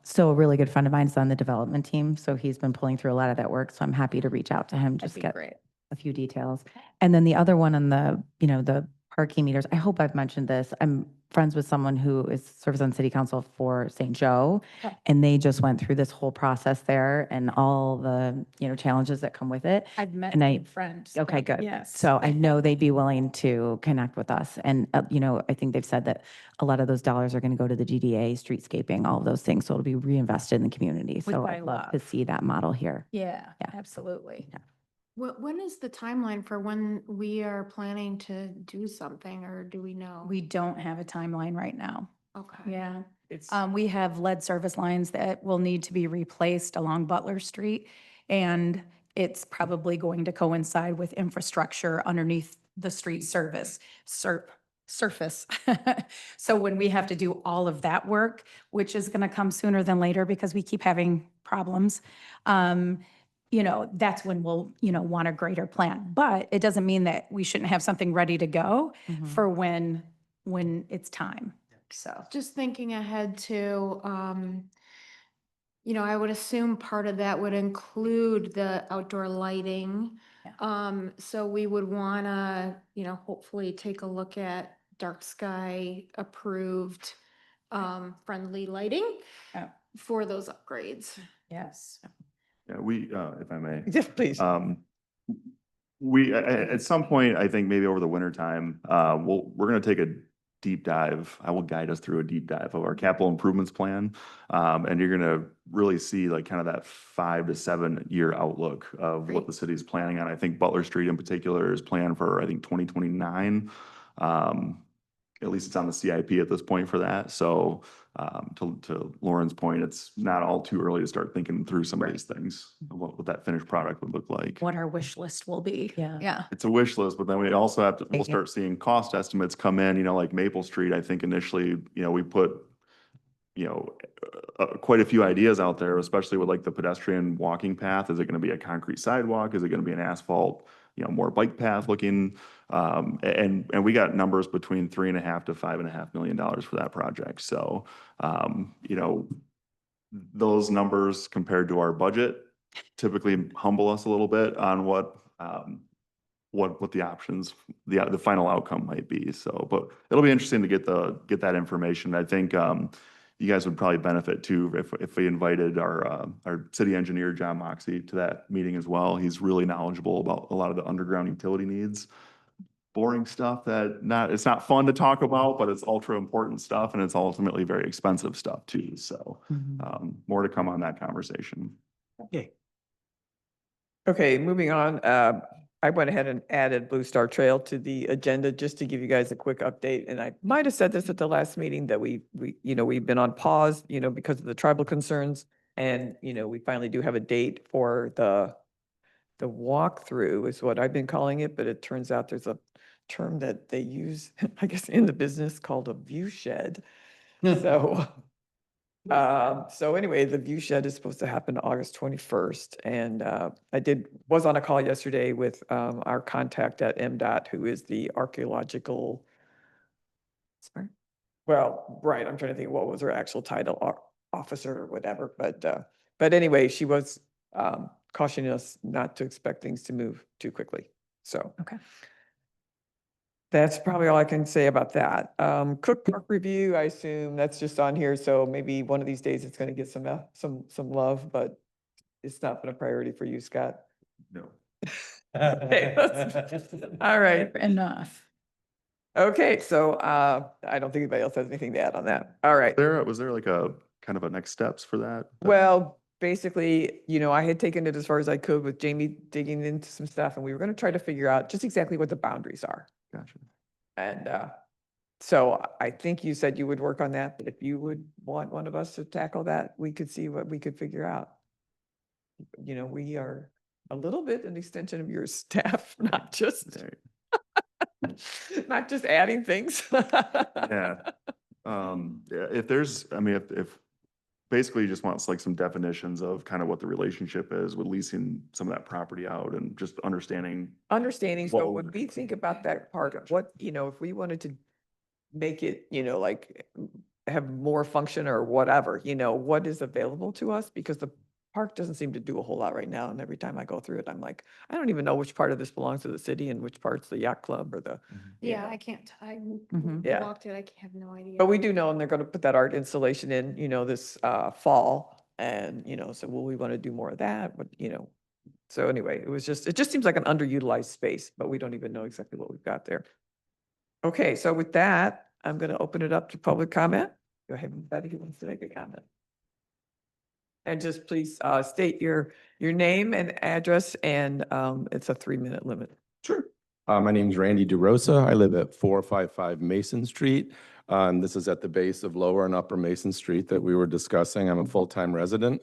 Speaker 8: So a really good friend of mine is on the development team, so he's been pulling through a lot of that work. So I'm happy to reach out to him, just
Speaker 5: be
Speaker 8: get
Speaker 5: great.
Speaker 8: a few details. And then the other one on the, the parking meters, I hope I've mentioned this. I'm friends with someone who serves on city council for St. Joe.
Speaker 5: Okay.
Speaker 8: And they just went through this whole process there and all the, challenges that come with it.
Speaker 5: I've met
Speaker 8: And
Speaker 5: a friend.
Speaker 8: Okay, good.
Speaker 5: Yes.
Speaker 8: So I know they'd be willing to connect with us. And, I think they've said that a lot of those dollars are going to go to the GDA, streetscaping, all of those things. So it'll be reinvested in the community.
Speaker 5: Which
Speaker 8: So
Speaker 5: I
Speaker 8: I'd love to
Speaker 5: love.
Speaker 8: see that model here.
Speaker 5: Yeah,
Speaker 8: Yeah.
Speaker 5: absolutely.
Speaker 9: When is the timeline for when we are planning to do something, or do we know?
Speaker 5: We don't have a timeline right now.
Speaker 9: Okay.
Speaker 5: Yeah.
Speaker 1: It's,
Speaker 5: We have lead service lines that will need to be replaced along Butler Street. And it's probably going to coincide with infrastructure underneath the street surface. So when we have to do all of that work, which is going to come sooner than later because we keep having problems, that's when we'll, want a greater plan. But it doesn't mean that we shouldn't have something ready to go for when it's time. So.
Speaker 9: Just thinking ahead to, I would assume part of that would include the outdoor lighting.
Speaker 5: Yeah.
Speaker 9: So we would wanna, hopefully take a look at dark sky approved, friendly lighting
Speaker 5: Yeah.
Speaker 9: for those upgrades.
Speaker 5: Yes.
Speaker 4: Yeah, if I may.
Speaker 1: yes, please.
Speaker 4: At some point, I think maybe over the winter time, we're gonna take a deep dive. I will guide us through a deep dive of our capital improvements plan. And you're gonna really see like kind of that 5 to 7 year outlook of what
Speaker 9: Great.
Speaker 4: the city's planning on. I think Butler Street in particular is planned for, I think, 2029. At least it's on the CIP at this point for that. So to Lauren's point, it's not all too early to start thinking through some of these things, what that finished product would look like.
Speaker 5: What our wish list will be.
Speaker 8: Yeah.
Speaker 5: Yeah.
Speaker 4: It's a wish list, but then we also we'll
Speaker 8: Thank you.
Speaker 4: start seeing cost estimates come in, like Maple Street, I think initially, we put, quite a few ideas out there, especially with like the pedestrian walking path. Is it going to be a concrete sidewalk? Is it going to be an asphalt, more bike path looking? And we got numbers between $3.5 to $5.5 million for that project. So, those numbers compared to our budget typically humble us a little bit on what the options, the final outcome might be. So, but it'll be interesting to get that information. I think, you guys would probably benefit too if we invited our city engineer, John Moxie, to that meeting as well. He's really knowledgeable about a lot of the underground utility needs. Boring stuff it's not fun to talk about, but it's ultra important stuff and it's ultimately very expensive stuff too. So, more to come on that conversation.
Speaker 7: Okay.
Speaker 1: Okay, moving on. I went ahead and added Blue Star Trail to the agenda just to give you guys a quick update. And I might have said this at the last meeting that we've been on pause, because of the tribal concerns. And, we finally do have a date for the walkthrough is what I've been calling it, but it turns out there's a term that they use, I guess, in the business called a view shed. So, so anyway, the view shed is supposed to happen August 21st. And I was on a call yesterday with our contact at MDOT, who is the archaeological, well, right, I'm trying to think what was her actual title, officer or whatever. But anyway, she was cautioning us not to expect things to move too quickly. So.
Speaker 5: Okay.
Speaker 1: That's probably all I can say about that. Cook Park review, I assume that's just on here, so maybe one of these days it's going to get some love, but it's not been a priority for you, Scott.
Speaker 4: No.
Speaker 1: Okay, let's- All right.
Speaker 5: Enough.
Speaker 1: Okay, so I don't think anybody else has anything to add on that. All right.
Speaker 4: Was there like a kind of a next steps for that?
Speaker 1: Well, basically, I had taken it as far as I could with Jamie digging into some stuff, and we were going to try to figure out just exactly what the boundaries are.
Speaker 4: Gotcha.
Speaker 1: And so I think you said you would work on that, but if you would want one of us to tackle that, we could see what we could figure out. We are a little bit an extension of your staff, not just not just adding things.
Speaker 4: Yeah. Yeah, if there's, I mean, if basically you just wants like some definitions of kind of what the relationship is with leasing some of that property out and just understanding.
Speaker 1: Understanding, so
Speaker 4: What
Speaker 1: when
Speaker 4: would-
Speaker 1: we think about that part, what, if we wanted to make it, like have more function or whatever, what is available to us? Because the park doesn't seem to do a whole lot right now. And every time I go through it, I'm like, I don't even know which part of this belongs to the city and which part's the yacht club or the,
Speaker 9: Yeah, I can't, I
Speaker 1: Yeah.
Speaker 9: walked it, I have no idea.
Speaker 1: but we do know, and they're gonna put that art installation in, this fall. And, so will we want to do more of that? But, so anyway, it just seems like an underutilized space, but we don't even know exactly what we've got there. Okay, so with that, I'm gonna open it up to public comment. Go ahead, anybody who wants to make a comment. And just please state your name and address, and it's a 3-minute limit.
Speaker 10: Sure. My name's Randy DeRosa. I live at 455 Mason Street. This is at the base of Lower and Upper Mason Street that we were discussing. I'm a full-time resident.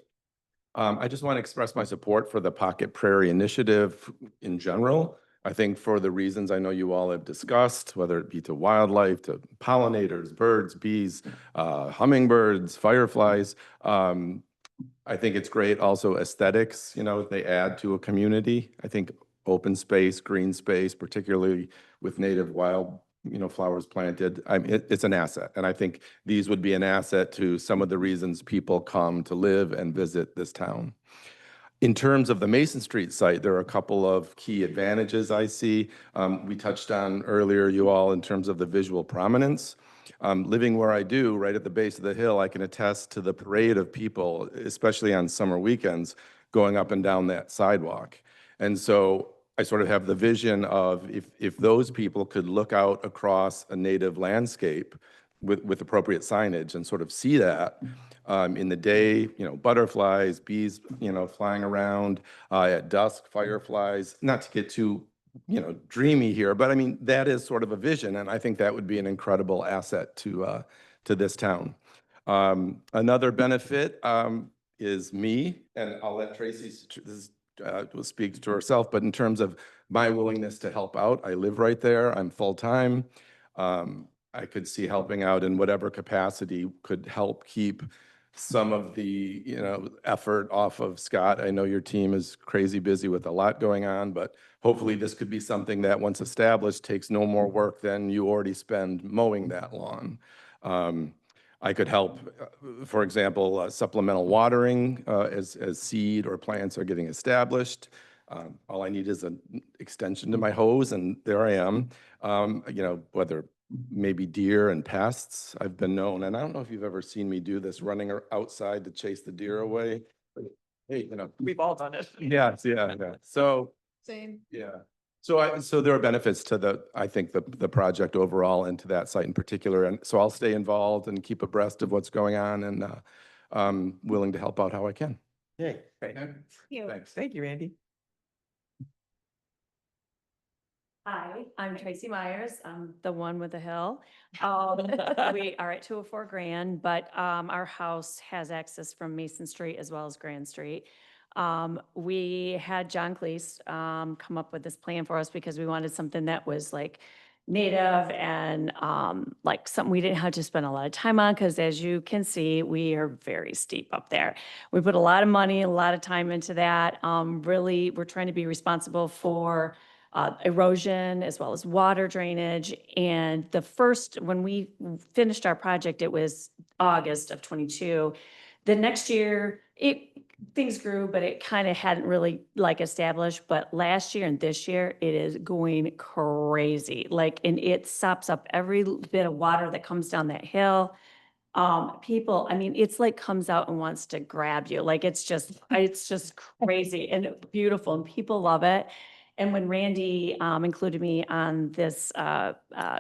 Speaker 10: I just want to express my support for the Pocket Prairie Initiative in general. I think for the reasons I know you all have discussed, whether it be to wildlife, to pollinators, birds, bees, hummingbirds, fireflies. I think it's great also aesthetics, they add to a community. I think open space, green space, particularly with native wild, flowers planted, it's an asset. And I think these would be an asset to some of the reasons people come to live and visit this town. In terms of the Mason Street site, there are a couple of key advantages I see. We touched on earlier, you all, in terms of the visual prominence. Living where I do, right at the base of the hill, I can attest to the parade of people, especially on summer weekends, going up and down that sidewalk. And so I sort of have the vision of if those people could look out across a native landscape with appropriate signage and sort of see that in the day, butterflies, bees, flying around, at dusk, fireflies, not to get too dreamy here, but I mean, that is sort of a vision, and I think that would be an incredible asset to this town. Another benefit is me, and I'll let Tracy will speak to herself, but in terms of my willingness to help out, I live right there, I'm full-time. I could see helping out in whatever capacity could help keep some of the, effort off of Scott. I know your team is crazy busy with a lot going on, but hopefully this could be something that once established takes no more work than you already spend mowing that lawn. I could help, for example, supplemental watering as seed or plants are getting established. All I need is an extension to my hose and there I am. Whether maybe deer and pests, I've been known, and I don't know if you've ever seen me do this, running outside to chase the deer away. But, hey,
Speaker 1: We've all done it.
Speaker 10: yeah. So,
Speaker 9: Same.
Speaker 10: yeah. So there are benefits to I think the project overall and to that site in particular. And so I'll stay involved and keep abreast of what's going on, and I'm willing to help out how I can.
Speaker 7: Okay.
Speaker 1: Great.
Speaker 10: Thanks.
Speaker 1: Thank you, Andy.
Speaker 11: Hi, I'm Tracy Myers. I'm the one with the hill. We are at 204 Grand, but our house has access from Mason Street as well as Grand Street. We had John Cleese come up with this plan for us because we wanted something that was like native and like something we didn't have to spend a lot of time on, because as you can see, we are very steep up there. We put a lot of money, a lot of time into that. Really, we're trying to be responsible for erosion as well as water drainage. And when we finished our project, it was August of 22. The next year, things grew, but it kind of hadn't really established. But last year and this year, it is going crazy. And it sops up every bit of water that comes down that hill. People, I mean, it's comes out and wants to grab you. It's just crazy and beautiful, and people love it. And when Randy included me on this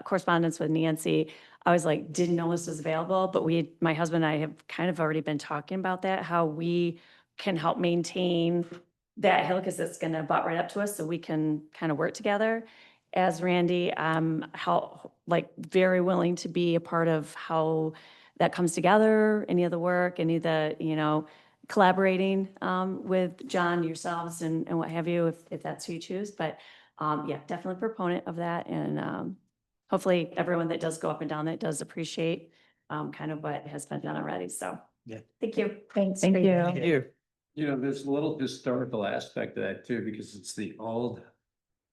Speaker 11: correspondence with Nancy, I was like, didn't know this was available, but my husband and I have kind of already been talking about that, how we can help maintain that hill because it's going to butt right up to us, so we can kind of work together. As Randy, very willing to be a part of how that comes together, any of the work, any of the, collaborating with John, yourselves, and what have you, if that's who you choose. But yeah, definitely a proponent of that. And hopefully everyone that does go up and down that does appreciate kind of what has been done already. So,
Speaker 7: Yeah.
Speaker 11: Thank you.
Speaker 5: Thanks.
Speaker 8: Thank you.
Speaker 1: Thank you.
Speaker 3: You know, there's a little historical aspect of that too, because it's the old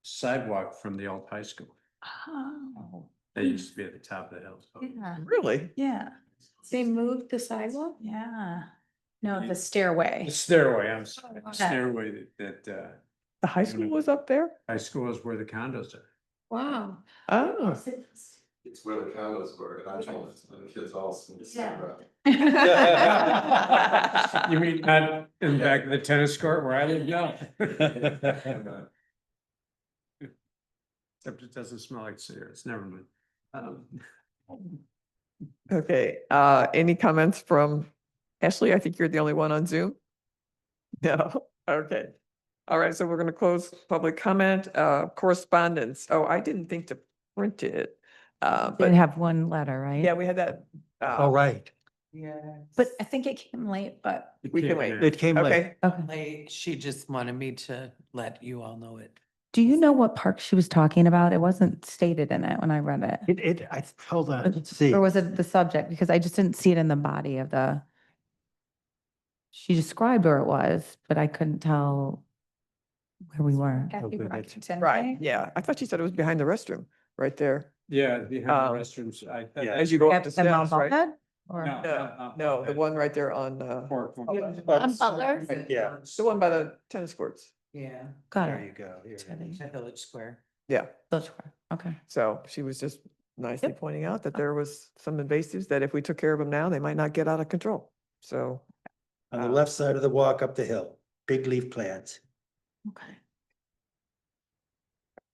Speaker 3: sidewalk from the old high school.
Speaker 5: Oh,
Speaker 3: That used to be at the top of the hill. So
Speaker 5: yeah,
Speaker 1: Really?
Speaker 5: yeah,
Speaker 9: They moved the sidewalk?
Speaker 5: yeah. No, the stairway.
Speaker 3: the stairway, I'm sorry, the
Speaker 5: Okay.
Speaker 3: stairway that
Speaker 1: The high school was up there?
Speaker 3: high school is where the condos are.
Speaker 9: Wow.
Speaker 1: Oh.
Speaker 6: It's where the condos were, and I told the kids all.
Speaker 3: You mean not in the back of the tennis court where I live now? Except it doesn't smell like cigarettes, never mind.
Speaker 1: Okay, any comments from Ashley? I think you're the only one on Zoom. No, okay. All right, so we're gonna close public comment, correspondence. Oh, I didn't think to print it.
Speaker 8: Did
Speaker 1: But
Speaker 8: have one letter, right?
Speaker 1: yeah, we had that.
Speaker 7: All right.
Speaker 1: Yeah.
Speaker 5: But I think it came late, but
Speaker 1: We can wait.
Speaker 7: It came late.
Speaker 1: Okay,
Speaker 8: Okay.
Speaker 2: She just wanted me to let you all know it.
Speaker 8: Do you know what park she was talking about? It wasn't stated in it when I read it.
Speaker 7: Hold on, let's see.
Speaker 8: Or was it the subject? Because I just didn't see it in the body of the. She described where it was, but I couldn't tell where we were.
Speaker 5: Kathy
Speaker 7: good.
Speaker 5: Rockington,
Speaker 1: right, yeah. I thought you said it was behind the restroom, right there.
Speaker 3: Yeah, behind
Speaker 1: Um,
Speaker 3: the restrooms.
Speaker 1: As you go up the
Speaker 8: At Mount
Speaker 1: steps, right?
Speaker 8: Buckhead? Or-
Speaker 1: No, the one right there on,
Speaker 9: On Butler?
Speaker 7: Yeah,
Speaker 1: the one by the tennis courts.
Speaker 2: Yeah.
Speaker 8: Got
Speaker 7: there
Speaker 8: it.
Speaker 7: you go. Here.
Speaker 2: At Village Square.
Speaker 1: Yeah,
Speaker 8: Those were- Okay.
Speaker 1: so she was just nicely pointing out that there was some invasives that if we took care of them now, they might not get out of control. So,
Speaker 7: On the left side of the walk up the hill, big leaf plants.
Speaker 8: Okay.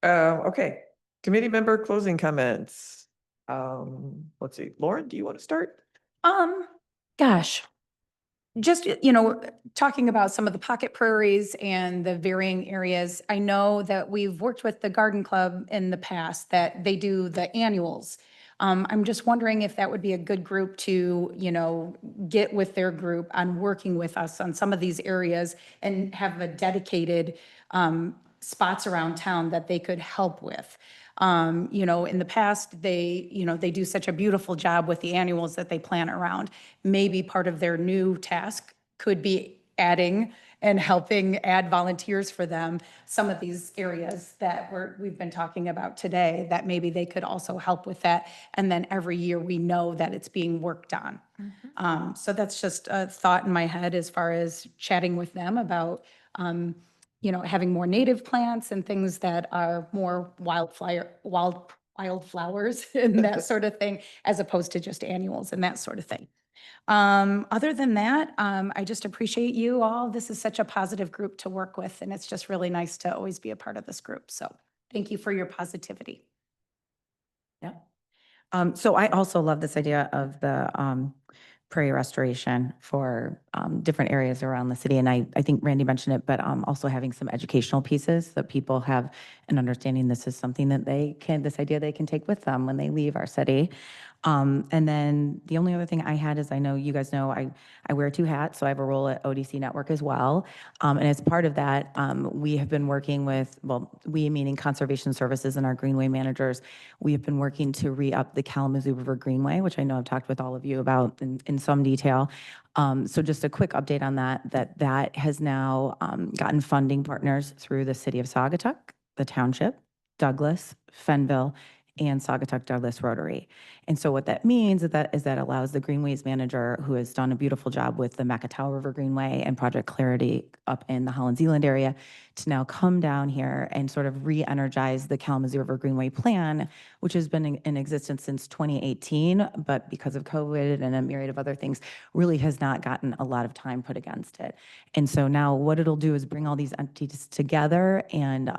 Speaker 1: okay, committee member closing comments. Let's see, Lauren, do you want to start?
Speaker 5: Gosh. Just, talking about some of the pocket prairies and the varying areas, I know that we've worked with the garden club in the past that they do the annuals. I'm just wondering if that would be a good group to, get with their group on working with us on some of these areas and have a dedicated spots around town that they could help with. In the past, they do such a beautiful job with the annuals that they plan around. Maybe part of their new task could be adding and helping add volunteers for them, some of these areas that we've been talking about today, that maybe they could also help with that. And then every year we know that it's being worked on. So that's just a thought in my head as far as chatting with them about, having more native plants and things that are more wildflowers and that sort of thing, as opposed to just annuals and that sort of thing. Other than that, I just appreciate you all. This is such a positive group to work with, and it's just really nice to always be a part of this group. So thank you for your positivity.
Speaker 8: Yeah. So I also love this idea of the prairie restoration for different areas around the city. And I think Randy mentioned it, but also having some educational pieces that people have an understanding this is something that this idea they can take with them when they leave our city. And then the only other thing I had is I know you guys know I wear two hats, so I have a role at ODC Network as well. And as part of that, we have been working with, we meaning Conservation Services and our Greenway managers, we have been working to re-up the Kalamazoo River Greenway, which I know I've talked with all of you about in some detail. So just a quick update on that has now gotten funding partners through the city of Saugatuck, the township, Douglas, Fenville, and Saugatuck Douglas Rotary. And so what that means is that allows the Greenways manager, who has done a beautiful job with the Macataw River Greenway and Project Clarity up in the Holland Zealand area, to now come down here and sort of re-energize the Kalamazoo River Greenway plan, which has been in existence since 2018, but because of COVID and a myriad of other things, really has not gotten a lot of time put against it. And so now what it'll do is bring all these entities together and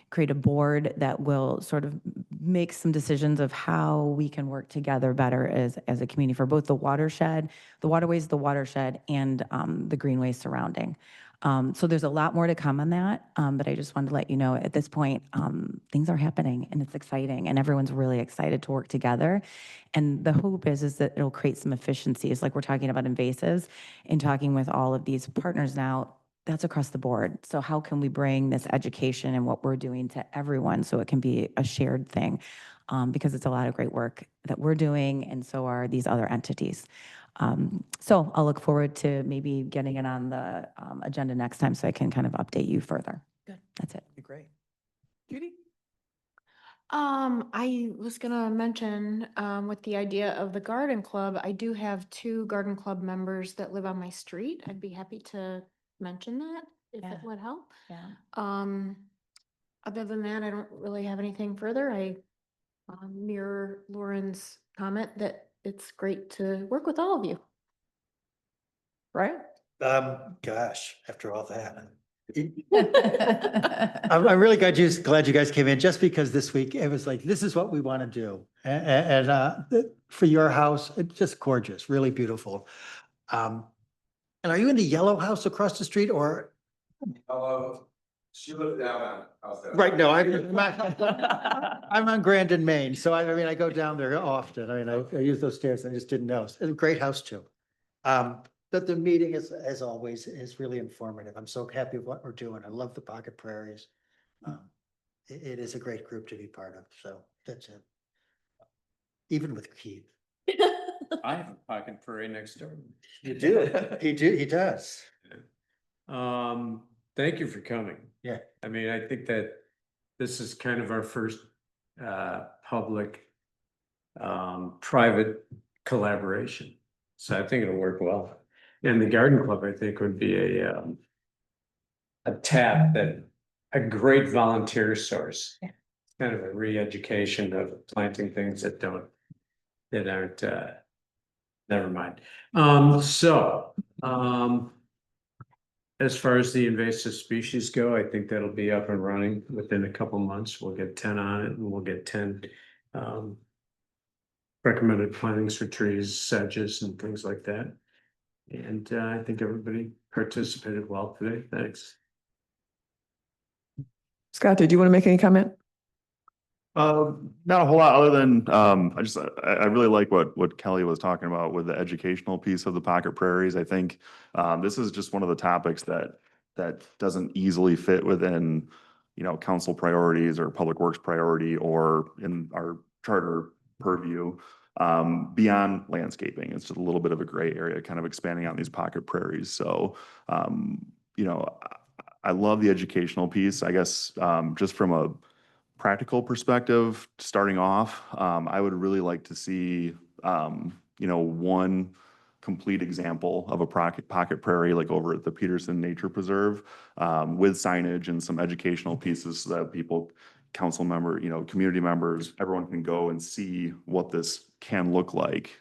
Speaker 8: create a board that will sort of make some decisions of how we can work together better as a community for both the watershed, the waterways, the watershed, and the greenways surrounding. So there's a lot more to come on that, but I just wanted to let you know at this point, things are happening and it's exciting and everyone's really excited to work together. And the hope is that it'll create some efficiencies, like we're talking about invasives and talking with all of these partners now. That's across the board. So how can we bring this education and what we're doing to everyone so it can be a shared thing? Because it's a lot of great work that we're doing, and so are these other entities. So I'll look forward to maybe getting it on the agenda next time so I can kind of update you further. Good. That's it.
Speaker 1: Be great. Judy?
Speaker 9: I was gonna mention, with the idea of the garden club, I do have 2 garden club members that live on my street. I'd be happy to mention that if
Speaker 5: Yeah.
Speaker 9: it would help.
Speaker 5: Yeah.
Speaker 9: Other than that, I don't really have anything further. I mirror Lauren's comment that it's great to work with all of you.
Speaker 1: Right?
Speaker 7: Gosh, after all that. I'm really glad you guys came in, just because this week it was like, this is what we want to do. And for your house, it's just gorgeous, really beautiful. And are you in the yellow house across the street or?
Speaker 6: She lives down on, how's that?
Speaker 7: Right, no, I'm on Grandin, Maine, so I mean, I go down there often. I mean, I use those stairs, I just didn't know. It's a great house too. But the meeting is, as always, is really informative. I'm so happy with what we're doing. I love the Pocket Prairies. It is a great group to be part of, so that's it. Even with Keith.
Speaker 3: I have a pocket prairie next door.
Speaker 7: You do, he does.
Speaker 3: Thank you for coming.
Speaker 7: Yeah.
Speaker 3: I mean, I think that this is kind of our first public private collaboration. So I think it'll work well. And the garden club, I think, would be a tap that a great volunteer source.
Speaker 5: Yeah.
Speaker 3: Kind of a re-education of planting things that aren't never mind. As far as the invasive species go, I think that'll be up and running within a couple months. We'll get 10 on it, and we'll get 10 recommended plantings for trees, sedges, and things like that. And I think everybody participated well today. Thanks.
Speaker 1: Scott, did you want to make any comment?
Speaker 4: Not a whole lot other than, I really like what Kelly was talking about with the educational piece of the Pocket Prairies. I think, this is just one of the topics that doesn't easily fit within, council priorities or public works priority or in our charter purview, beyond landscaping. It's just a little bit of a gray area, kind of expanding out these Pocket Prairies. So, I love the educational piece, I guess, just from a practical perspective, starting off, I would really like to see, one complete example of a pocket prairie, like over at the Peterson Nature Preserve, with signage and some educational pieces so that people, council member, community members, everyone can go and see what this can look like,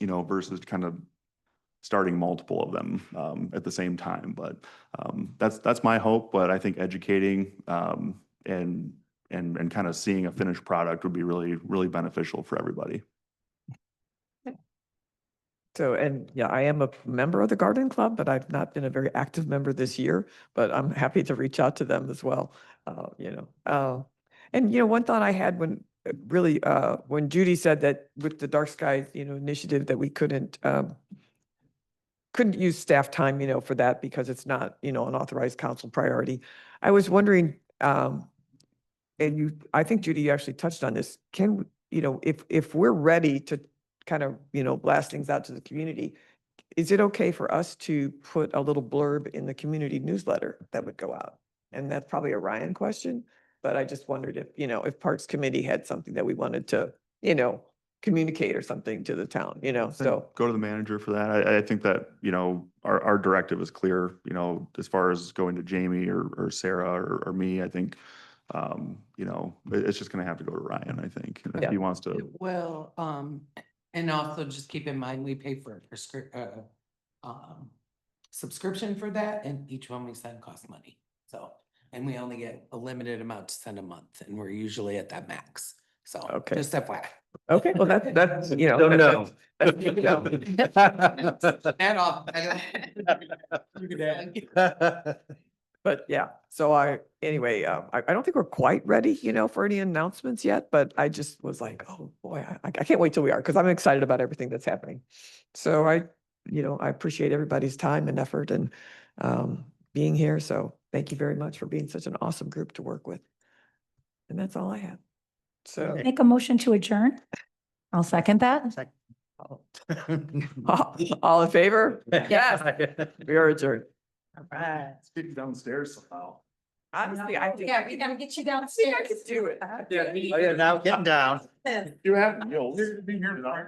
Speaker 4: versus kind of starting multiple of them at the same time. But that's my hope. But I think educating and kind of seeing a finished product would be really, really beneficial for everybody.
Speaker 1: So, and yeah, I am a member of the garden club, but I've not been a very active member this year, but I'm happy to reach out to them as well. One thought I had when Judy said that with the Dark Skies, initiative that we couldn't use staff time, for that because it's not, an authorized council priority. I was wondering, I think Judy, you actually touched on this. Can, if we're ready to kind of, blast things out to the community, is it okay for us to put a little blurb in the community newsletter that would go out? And that's probably a Ryan question. but I just wondered if, if Parks Committee had something that we wanted to, communicate or something to the town, so.
Speaker 4: Go to the manager for that. I think that, our directive is clear, as far as going to Jamie or Sarah or me, I think, it's just gonna have to go to Ryan, I think. And if he wants to,
Speaker 2: Well, and also just keep in mind, we pay for a subscription for that, and each one we send costs money. So, and we only get a limited amount to send a month, and we're usually at that max. So,
Speaker 1: Okay.
Speaker 2: just FYI.
Speaker 1: Okay, well, that's,
Speaker 7: Don't know.
Speaker 2: That off.
Speaker 1: But yeah, so anyway, I don't think we're quite ready, for any announcements yet, but I just was like, oh boy, I can't wait till we are, because I'm excited about everything that's happening. So I appreciate everybody's time and effort and being here. So thank you very much for being such an awesome group to work with. And that's all I have. So
Speaker 5: Make a motion to adjourn. I'll second that.
Speaker 1: all in favor?
Speaker 5: Yes.
Speaker 1: We are adjourned.
Speaker 2: All right.
Speaker 4: speak downstairs somehow.
Speaker 1: Honestly, I think
Speaker 5: Yeah, we gotta get you
Speaker 1: I
Speaker 5: downstairs.
Speaker 1: could do it.
Speaker 7: Oh, yeah, now getting down.
Speaker 4: You have, you'll be here tomorrow.